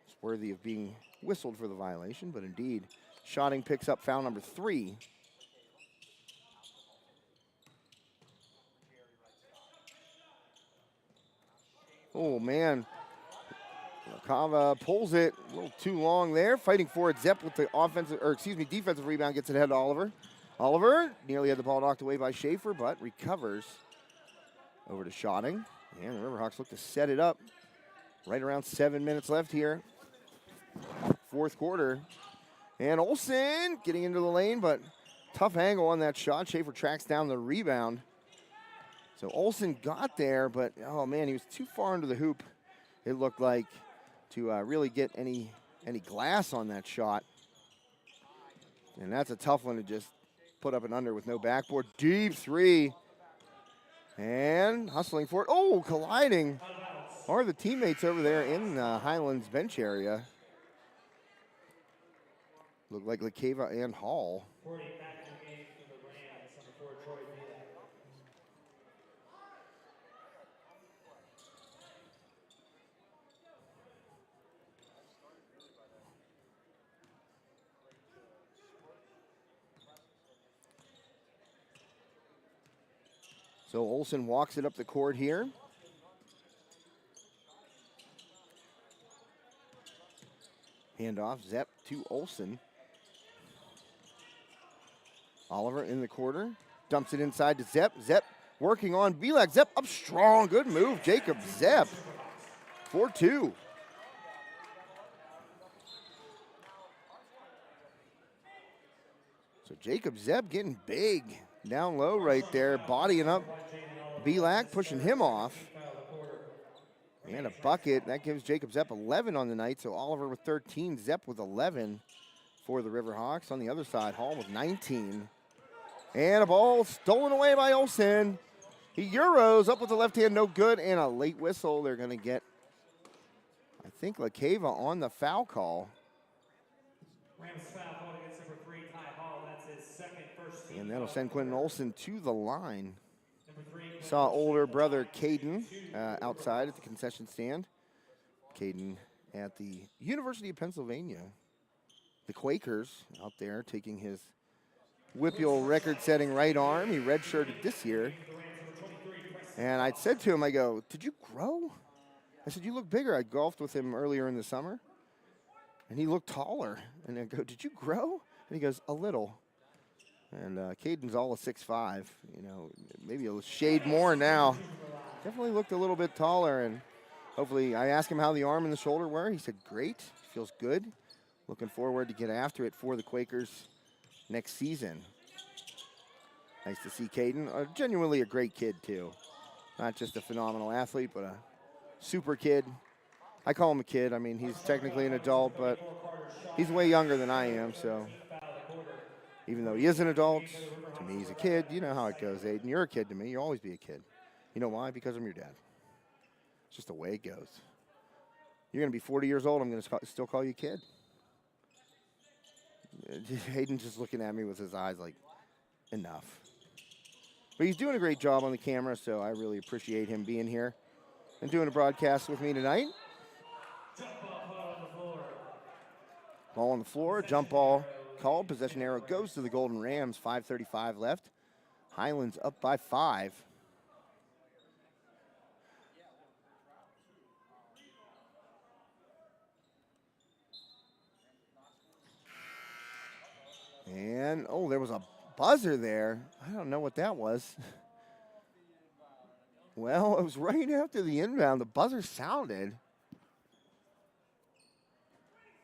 was worthy of being whistled for the violation, but indeed, Shotting picks up foul number 3. Oh, man. LaCava pulls it a little too long there. Fighting for it. Zepp with the defensive rebound gets it ahead to Oliver. Oliver nearly had the ball knocked away by Schaefer, but recovers over to Shotting. And the Riverhawks look to set it up. Right around 7 minutes left here. Fourth quarter. And Olsen getting into the lane, but tough angle on that shot. Schaefer tracks down the rebound. So Olsen got there, but, oh, man, he was too far into the hoop, it looked like, to really get any glass on that shot. And that's a tough one to just put up and under with no backboard. Deep three. And hustling for it. Oh, colliding are the teammates over there in the Highlands bench area. Look like LaCava and Hall. So Olsen walks it up the court here. Handoff, Zepp to Olsen. Oliver in the corner, dumps it inside to Zepp. Zepp working on Belak. Zepp up strong, good move, Jacob Zepp. 4-2. So Jacob Zepp getting big down low right there, bodying up Belak, pushing him off. And a bucket, that gives Jacob Zepp 11 on the night, so Oliver with 13, Zepp with 11 for the Riverhawks. On the other side, Hall with 19. And a ball stolen away by Olsen. He Euros up with the left hand, no good, and a late whistle. They're gonna get, I think, LaCava on the foul call. Rams foul called against number 3, Ty Hall. That's his second first team. And that'll send Quentin Olsen to the line. Number 3, Saw older brother Caden outside at the concession stand. Caden at the University of Pennsylvania. The Quakers out there taking his WPIAL record-setting right arm. He redshirted this year. And I said to him, I go, did you grow? I said, you look bigger. I golfed with him earlier in the summer. And he looked taller. And I go, did you grow? And he goes, a little. And Caden's all a 6'5", you know, maybe a shade more now. Definitely looked a little bit taller, and hopefully, I asked him how the arm and the shoulder were. He said, great, feels good. Looking forward to get after it for the Quakers next season. Nice to see Caden. Genuinely a great kid, too. Not just a phenomenal athlete, but a super kid. I call him a kid. I mean, he's technically an adult, but he's way younger than I am, so even though he is an adult, to me he's a kid. You know how it goes, Aiden. You're a kid to me. You'll always be a kid. You know why? Because I'm your dad. It's just the way it goes. You're going to be 40 years old. I'm going to still call you a kid. Hayden's just looking at me with his eyes like, enough. But he's doing a great job on the camera, so I really appreciate him being here and doing a broadcast with me tonight. Ball on the floor, jump ball called. Possession arrow goes to the Golden Rams. 5:35 left. Highlands up by 5. And, oh, there was a buzzer there. I don't know what that was. Well, it was right after the inbound. The buzzer sounded.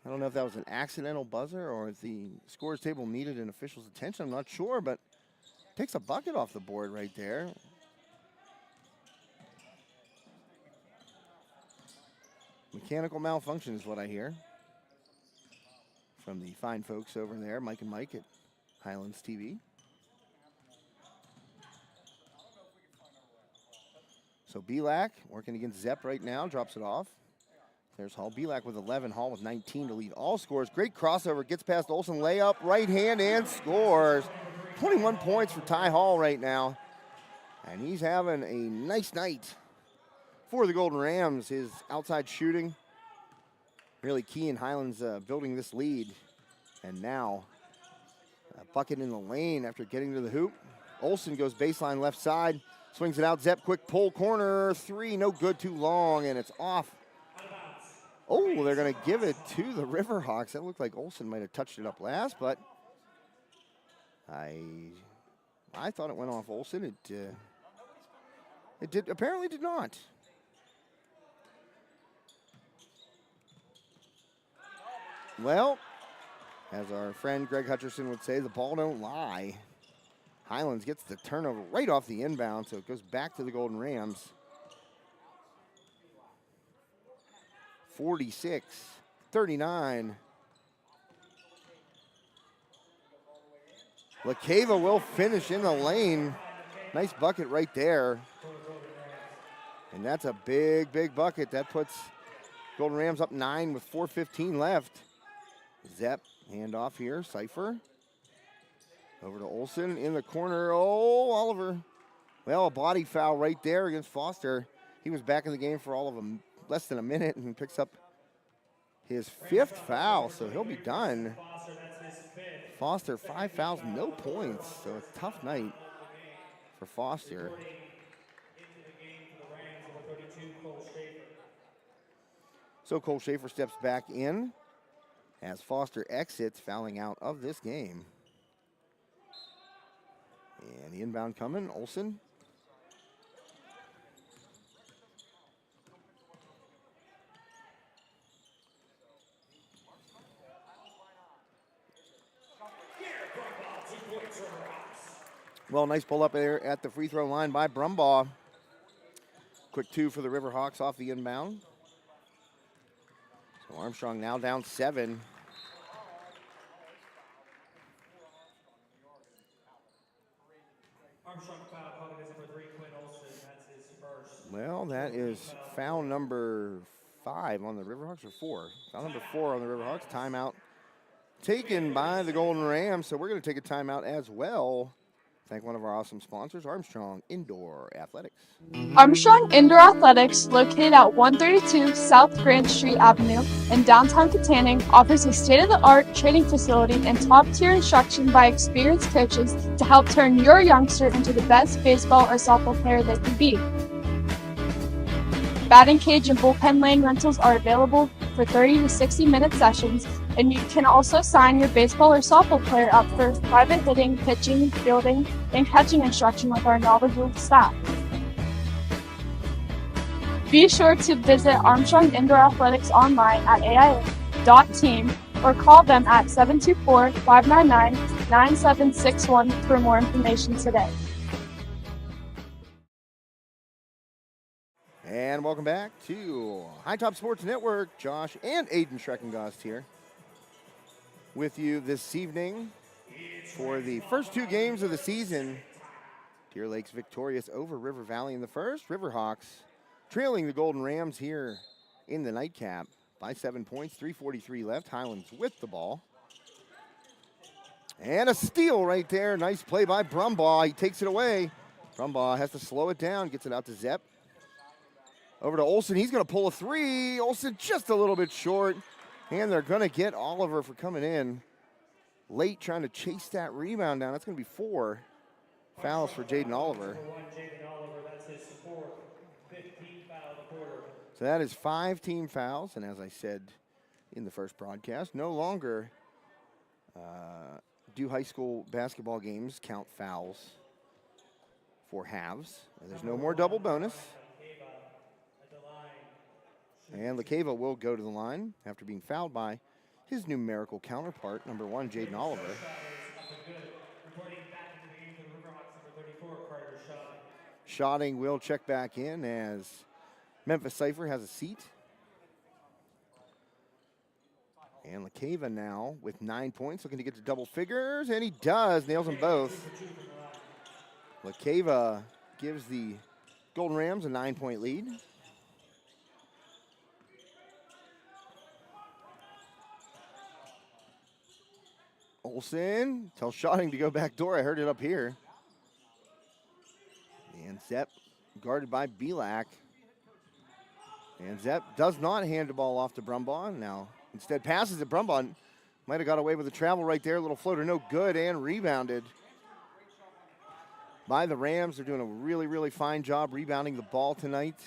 I don't know if that was an accidental buzzer or if the scores table needed an official's attention. I'm not sure, but takes a bucket off the board right there. Mechanical malfunction is what I hear from the fine folks over there, Mike and Mike at Highlands TV. So Belak working against Zepp right now, drops it off. There's Hall. Belak with 11, Hall with 19 to lead all scores. Great crossover, gets past Olsen, layup, right hand, and scores. 21 points for Ty Hall right now. And he's having a nice night for the Golden Rams. His outside shooting, really key in Highlands building this lead. And now, a bucket in the lane after getting to the hoop. Olsen goes baseline left side, swings it out. Zepp, quick pull, corner, 3, no good, too long, and it's off. Oh, they're going to give it to the Riverhawks. That looked like Olsen might have touched it up last, but I thought it went off Olsen. It apparently did not. Well, as our friend Greg Hutcherson would say, the ball don't lie. Highlands gets the turnover right off the inbound, so it goes back to the Golden Rams. 46-39. LaCava will finish in the lane. Nice bucket right there. And that's a big, big bucket. That puts Golden Rams up 9 with 4:15 left. Zepp, handoff here, Cypher. Over to Olsen in the corner. Oh, Oliver. Well, a body foul right there against Foster. He was back in the game for all of them. Less than a minute, and picks up his 5th foul, so he'll be done. Foster, 5 fouls, no points, so a tough night for Foster. 32, Cole Schaefer. So Cole Schaefer steps back in as Foster exits, fouling out of this game. And the inbound coming, Olsen. Well, nice pull up there at the free throw line by Brumbaugh. Quick 2 for the Riverhawks off the inbound. So Armstrong now down 7. Armstrong foul calling his number 3, Quinn Olsen. That's his first. Well, that is foul number 5 on the Riverhawks, or 4. Foul number 4 on the Riverhawks. Timeout taken by the Golden Rams, so we're going to take a timeout as well. Thank one of our awesome sponsors, Armstrong Indoor Athletics. Armstrong Indoor Athletics, located at 132 South Grand Street Avenue in downtown Katanning, offers a state-of-the-art training facility and top-tier instruction by experienced coaches to help turn your youngster into the best baseball or softball player they can be. Batting cage and bullpen lane rentals are available for 30 to 60-minute sessions, and you can also sign your baseball or softball player up for private hitting, pitching, fielding, and catching instruction with our knowledgeable staff. Be sure to visit Armstrong Indoor Athletics online at aia.team or call them at 724-599-9761 for more information today. And welcome back to High Top Sports Network. Josh and Aiden Schreckengast here with you this evening for the first 2 games of the season. Deer Lake's victorious over River Valley in the first. Riverhawks trailing the Golden Rams here in the nightcap by 7 points, 3:43 left. Highlands with the ball. And a steal right there. Nice play by Brumbaugh. He takes it away. Brumbaugh has to slow it down, gets it out to Zepp. Over to Olsen. He's going to pull a 3. Olsen just a little bit short. And they're going to get Oliver for coming in late, trying to chase that rebound down. That's going to be 4 fouls for Jaden Oliver. That's his 4th, 15th foul of the quarter. So that is 5 team fouls. And as I said in the first broadcast, no longer do high school basketball games count fouls for halves. There's no more double bonus. And LaCava will go to the line after being fouled by his numerical counterpart, number 1, Jaden Oliver. Schotting will check back in as Memphis Cypher has a seat. And LaCava now with 9 points, looking to get to double figures, and he does, nails them both. LaCava gives the Golden Rams a 9-point lead. Olsen tells Schotting to go back door. I heard it up here. And Zepp guarded by Belak. And Zepp does not hand the ball off to Brumbaugh. Now instead passes it. Brumbaugh might have got away with a travel right there. A little floater, no good, and rebounded by the Rams. They're doing a really, really fine job rebounding the ball tonight.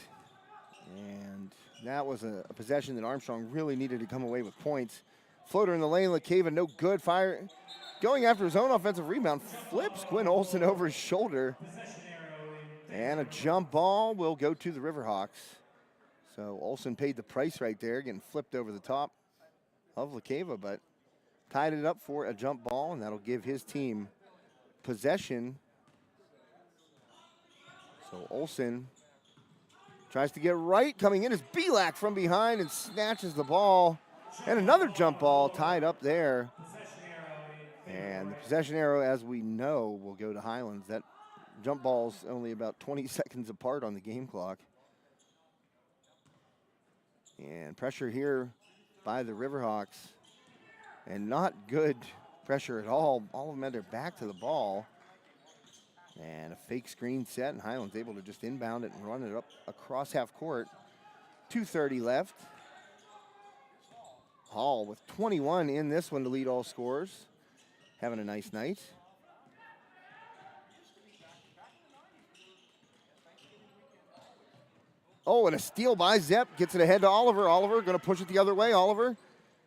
And that was a possession that Armstrong really needed to come away with points. Floater in the lane, LaCava, no good. Fire, going after his own offensive rebound, flips Quinn Olsen over his shoulder. And a jump ball will go to the Riverhawks. So Olsen paid the price right there, getting flipped over the top of LaCava, but tied it up for a jump ball, and that'll give his team possession. So Olsen tries to get right. Coming in is Belak from behind and snatches the ball. And another jump ball tied up there. And the possession arrow, as we know, will go to Highlands. That jump ball's only about 20 seconds apart on the game clock. And pressure here by the Riverhawks. And not good pressure at all. All of them had their back to the ball. And a fake screen set, and Highlands able to just inbound it and run it up across half court. 2:30 left. Hall with 21 in this one to lead all scorers. Having a nice night. Oh, and a steal by Zepp. Gets it ahead to Oliver. Oliver going to push it the other way. Oliver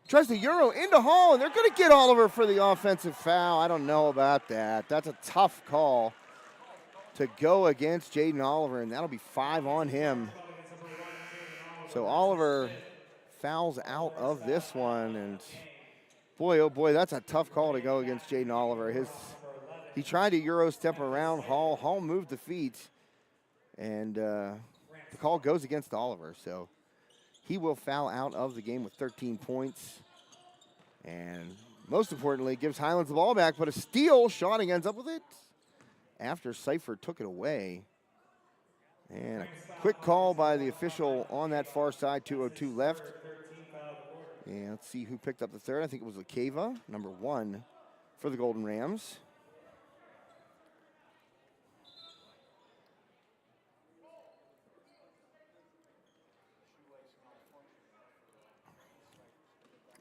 tries to Euro into Hall, and they're going to get Oliver for the offensive foul. I don't know about that. That's a tough call to go against Jaden Oliver, and that'll be 5 on him. So Oliver fouls out of this one, and boy, oh boy, that's a tough call to go against Jaden Oliver. He tried to Euro step around Hall. Hall moved the feet, and the call goes against Oliver. So he will foul out of the game with 13 points. And most importantly, gives Highlands the ball back, but a steal. Shotting ends up with it after Cypher took it away. And a quick call by the official on that far side, 2:02 left. And let's see who picked up the third. I think it was Lakeva, number 1 for the Golden Rams.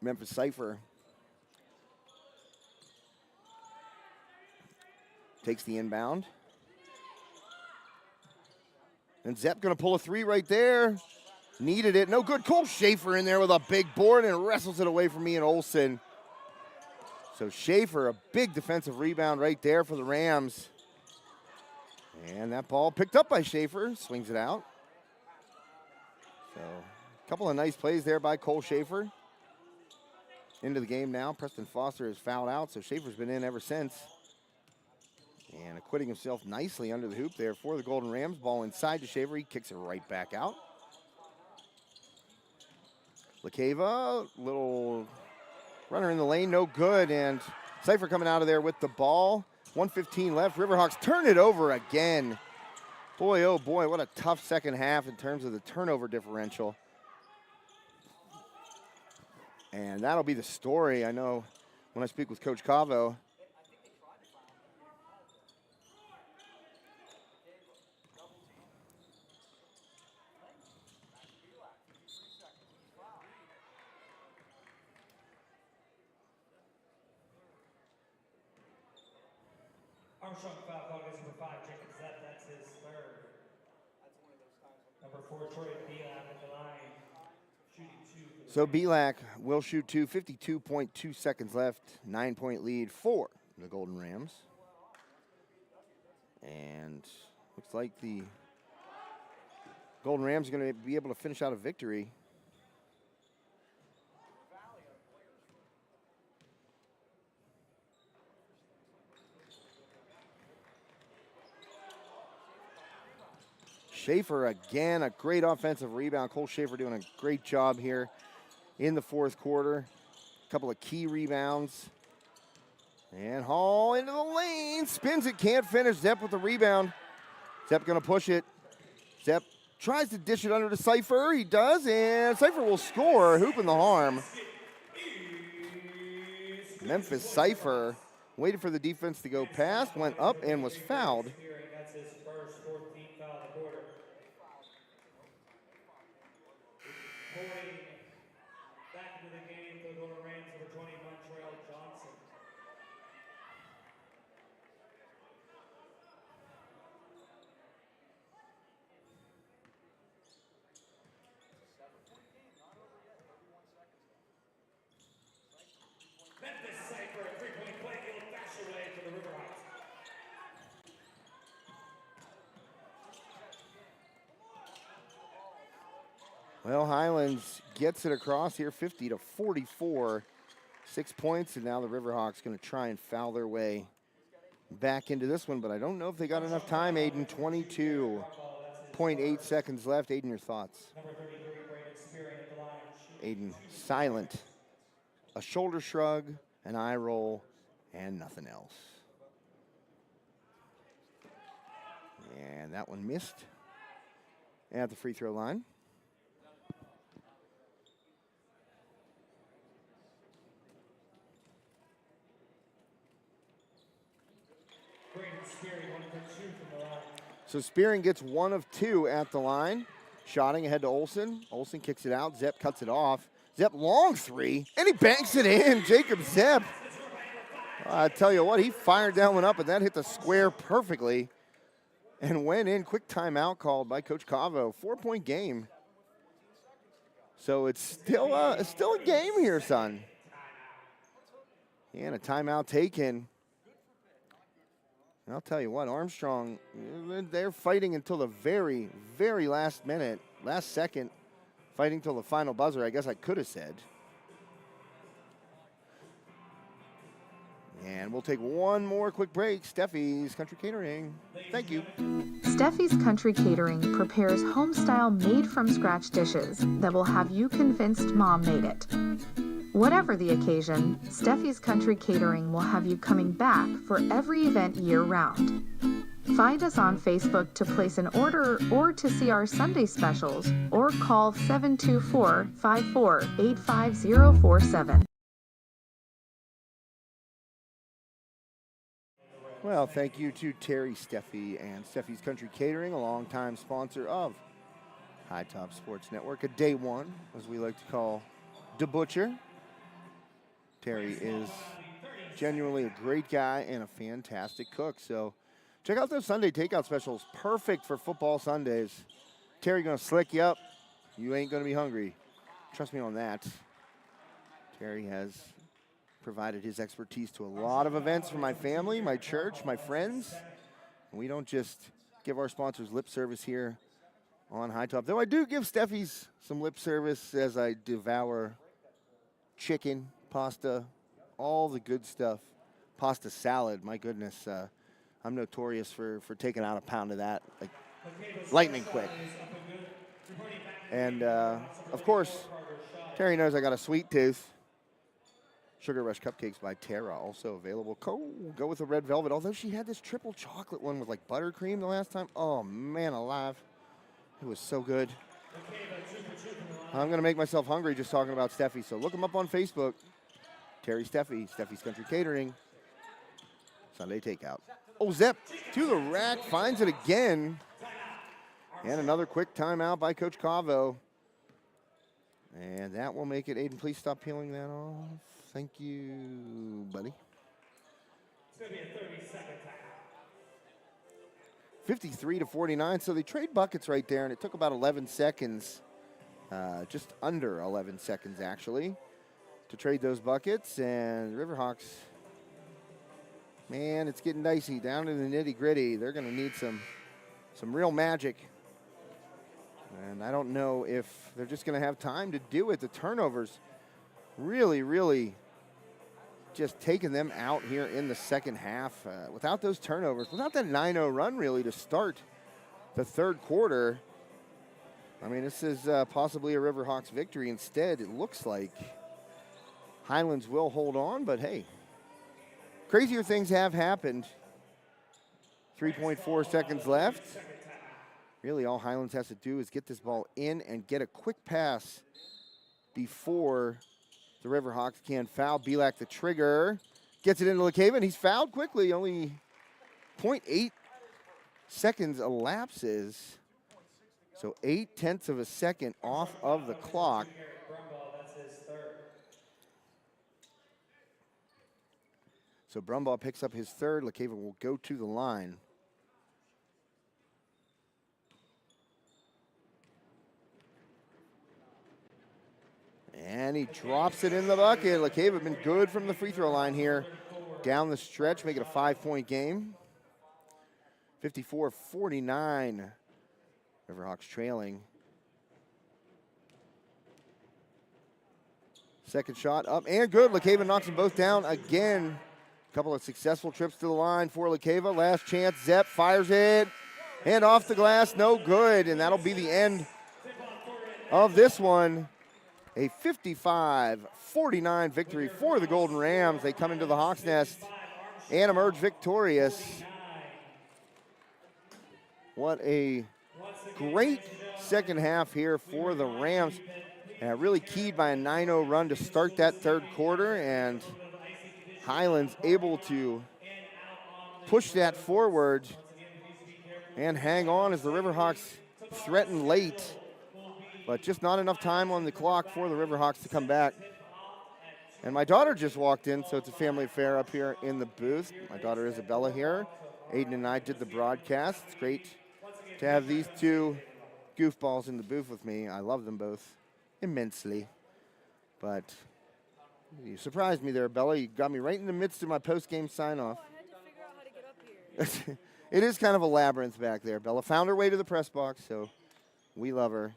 Memphis Cypher takes the inbound. And Zepp going to pull a 3 right there. Needed it. No good. Cole Schaefer in there with a big board and wrestles it away from Ian Olsen. So Schaefer, a big defensive rebound right there for the Rams. And that ball picked up by Schaefer. Swings it out. So a couple of nice plays there by Cole Schaefer. Into the game now. Preston Foster has fouled out, so Schaefer's been in ever since. And acquitting himself nicely under the hoop there for the Golden Rams. Ball inside to Schaefer. He kicks it right back out. Lakeva, little runner in the lane, no good. And Cypher coming out of there with the ball. 1:15 left. Riverhawks turn it over again. Boy, oh boy, what a tough second half in terms of the turnover differential. And that'll be the story, I know, when I speak with Coach Cavo. Armstrong foul call against number 5, Jacob Zepp. That's his third. Number 4, Troy Bielak at the line, shooting 2. So Bielak will shoot 2, 52.2 seconds left, 9-point lead for the Golden Rams. And looks like the Golden Rams are going to be able to finish out a victory. Schaefer again, a great offensive rebound. Cole Schaefer doing a great job here in the fourth quarter. A couple of key rebounds. And Hall into the lane, spins it, can't finish. Zepp with the rebound. Zepp gonna push it. Zepp tries to dish it under to Cypher. He does, and Cypher will score, hooping the harm. Memphis Cypher waited for the defense to go past, went up and was fouled. That's his first 14th foul of the quarter. Pouring back into the game for the Golden Rams, number 20, Montreal Johnson. Memphis Cypher, a 3-point play, he'll dash away for the Riverhawks. Well, Highlands gets it across here, 50-44. 6 points, and now the Riverhawks going to try and foul their way back into this one, but I don't know if they got enough time, Aiden. 22.8 seconds left. Aiden, your thoughts? Number 33, Brandon Spearing at the line. Aiden, silent. A shoulder shrug, an eye roll, and nothing else. And that one missed at the free throw line. Brandon Spearing, 1 for 2 from the line. So Spearing gets 1 of 2 at the line. Shotting ahead to Olsen. Olsen kicks it out. Zepp cuts it off. Zepp long 3, and he banks it in. Jacob Zepp. I tell you what, he fired that one up, and that hit the square perfectly. and went in. Quick timeout called by Coach Cavo. 4-point game. So it's still a game here, son. And a timeout taken. And I'll tell you what, Armstrong, they're fighting until the very, very last minute, last second, fighting till the final buzzer, I guess I could have said. And we'll take one more quick break. Steffi's Country Catering. Thank you. Steffi's Country Catering prepares home-style made-from-scratch dishes that will have you convinced Mom made it. Whatever the occasion, Steffi's Country Catering will have you coming back for every event year-round. Find us on Facebook to place an order or to see our Sunday specials, or call 724-54-85047. Well, thank you to Terry Steffi and Steffi's Country Catering, a longtime sponsor of High Top Sports Network, a day one, as we like to call the Butcher. Terry is genuinely a great guy and a fantastic cook. So check out those Sunday takeout specials. Perfect for football Sundays. Terry gonna slick you up. You ain't gonna be hungry. Trust me on that. Terry has provided his expertise to a lot of events for my family, my church, my friends. And we don't just give our sponsors lip service here on High Top. Though I do give Steffi's some lip service as I devour chicken, pasta, all the good stuff. Pasta salad, my goodness. I'm notorious for taking out a pound of that, like lightning quick. And, of course, Terry knows I got a sweet tooth. Sugar Rush Cupcakes by Tara, also available. Go with the red velvet, although she had this triple chocolate one with like buttercream the last time. Oh, man alive. It was so good. I'm going to make myself hungry just talking about Steffi, so look them up on Facebook. Terry Steffi, Steffi's Country Catering, Sunday Takeout. Oh, Zepp to the rack, finds it again. And another quick timeout by Coach Cavo. And that will make it. Aiden, please stop peeling that off. Thank you, buddy. It's going to be a 30-second timeout. 53-49, so they trade buckets right there, and it took about 11 seconds, just under 11 seconds, actually, to trade those buckets. And Riverhawks, man, it's getting dicey. Down to the nitty-gritty. They're going to need some real magic. And I don't know if they're just going to have time to do it. The turnovers really just taking them out here in the second half. Without those turnovers, without that 9-0 run really to start the third quarter, I mean, this is possibly a Riverhawks victory. Instead, it looks like Highlands will hold on, but hey, crazier things have happened. 3.4 seconds left. Really, all Highlands has to do is get this ball in and get a quick pass before the Riverhawks can foul. Belak the trigger. Gets it into LeCaven, and he's fouled quickly. Only 0.8 seconds elapses. So 0.8 of a second off of the clock. So Brumbaugh picks up his third. LeCaven will go to the line. And he drops it in the bucket. LeCaven been good from the free throw line here. Down the stretch, make it a 5-point game. 54-49. Riverhawks trailing. Second shot up and good. LeCaven knocks them both down again. A couple of successful trips to the line for LeCaven. Last chance, Zepp fires it. And off the glass, no good. And that'll be the end of this one. A 55-49 victory for the Golden Rams. They come into the Hawks Nest and emerge victorious. What a great second half here for the Rams. Really keyed by a 9-0 run to start that third quarter, and Highlands able to push that forward and hang on as the Riverhawks threaten late. But just not enough time on the clock for the Riverhawks to come back. And my daughter just walked in, so it's a family affair up here in the booth. My daughter Isabella here. Aiden and I did the broadcast. It's great to have these two goofballs in the booth with me. I love them both immensely. But you surprised me there, Bella. You got me right in the midst of my post-game sign-off. I had to figure out how to get up here. It is kind of a labyrinth back there. Bella found her way to the press box, so we love her.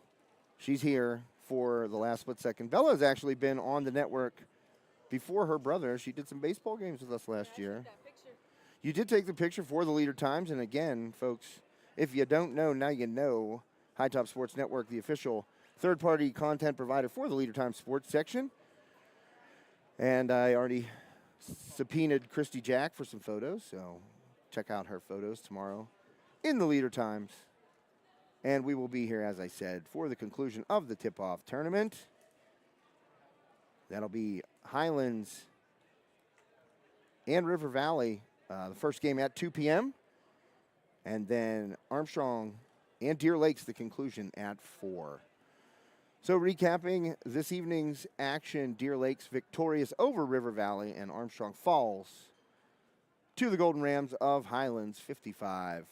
She's here for the last split second. Bella has actually been on the network before her brother. She did some baseball games with us last year. You did take the picture for the Leader Times, and again, folks, if you don't know, now you know. High Top Sports Network, the official third-party content provider for the Leader Times sports section. And I already subpoenaed Christy Jack for some photos, so check out her photos tomorrow in the Leader Times. And we will be here, as I said, for the conclusion of the tip-off tournament. That'll be Highlands and River Valley, the first game at 2 p.m. And then Armstrong and Deer Lakes, the conclusion at 4. So recapping this evening's action, Deer Lakes victorious over River Valley, and Armstrong falls to the Golden Rams of Highlands 55-49.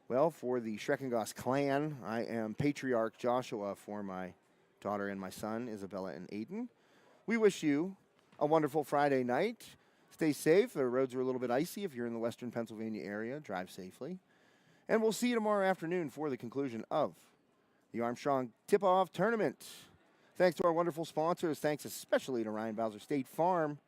Well, for the Schreckengoss clan, I am Patriarch Joshua for my daughter and my son, Isabella and Aiden. We wish you a wonderful Friday night. Stay safe. The roads are a little bit icy. If you're in the western Pennsylvania area, drive safely. And we'll see you tomorrow afternoon for the conclusion of the Armstrong Tip-Off Tournament. Thanks to our wonderful sponsors. Thanks especially to Ryan Bowser State Farm.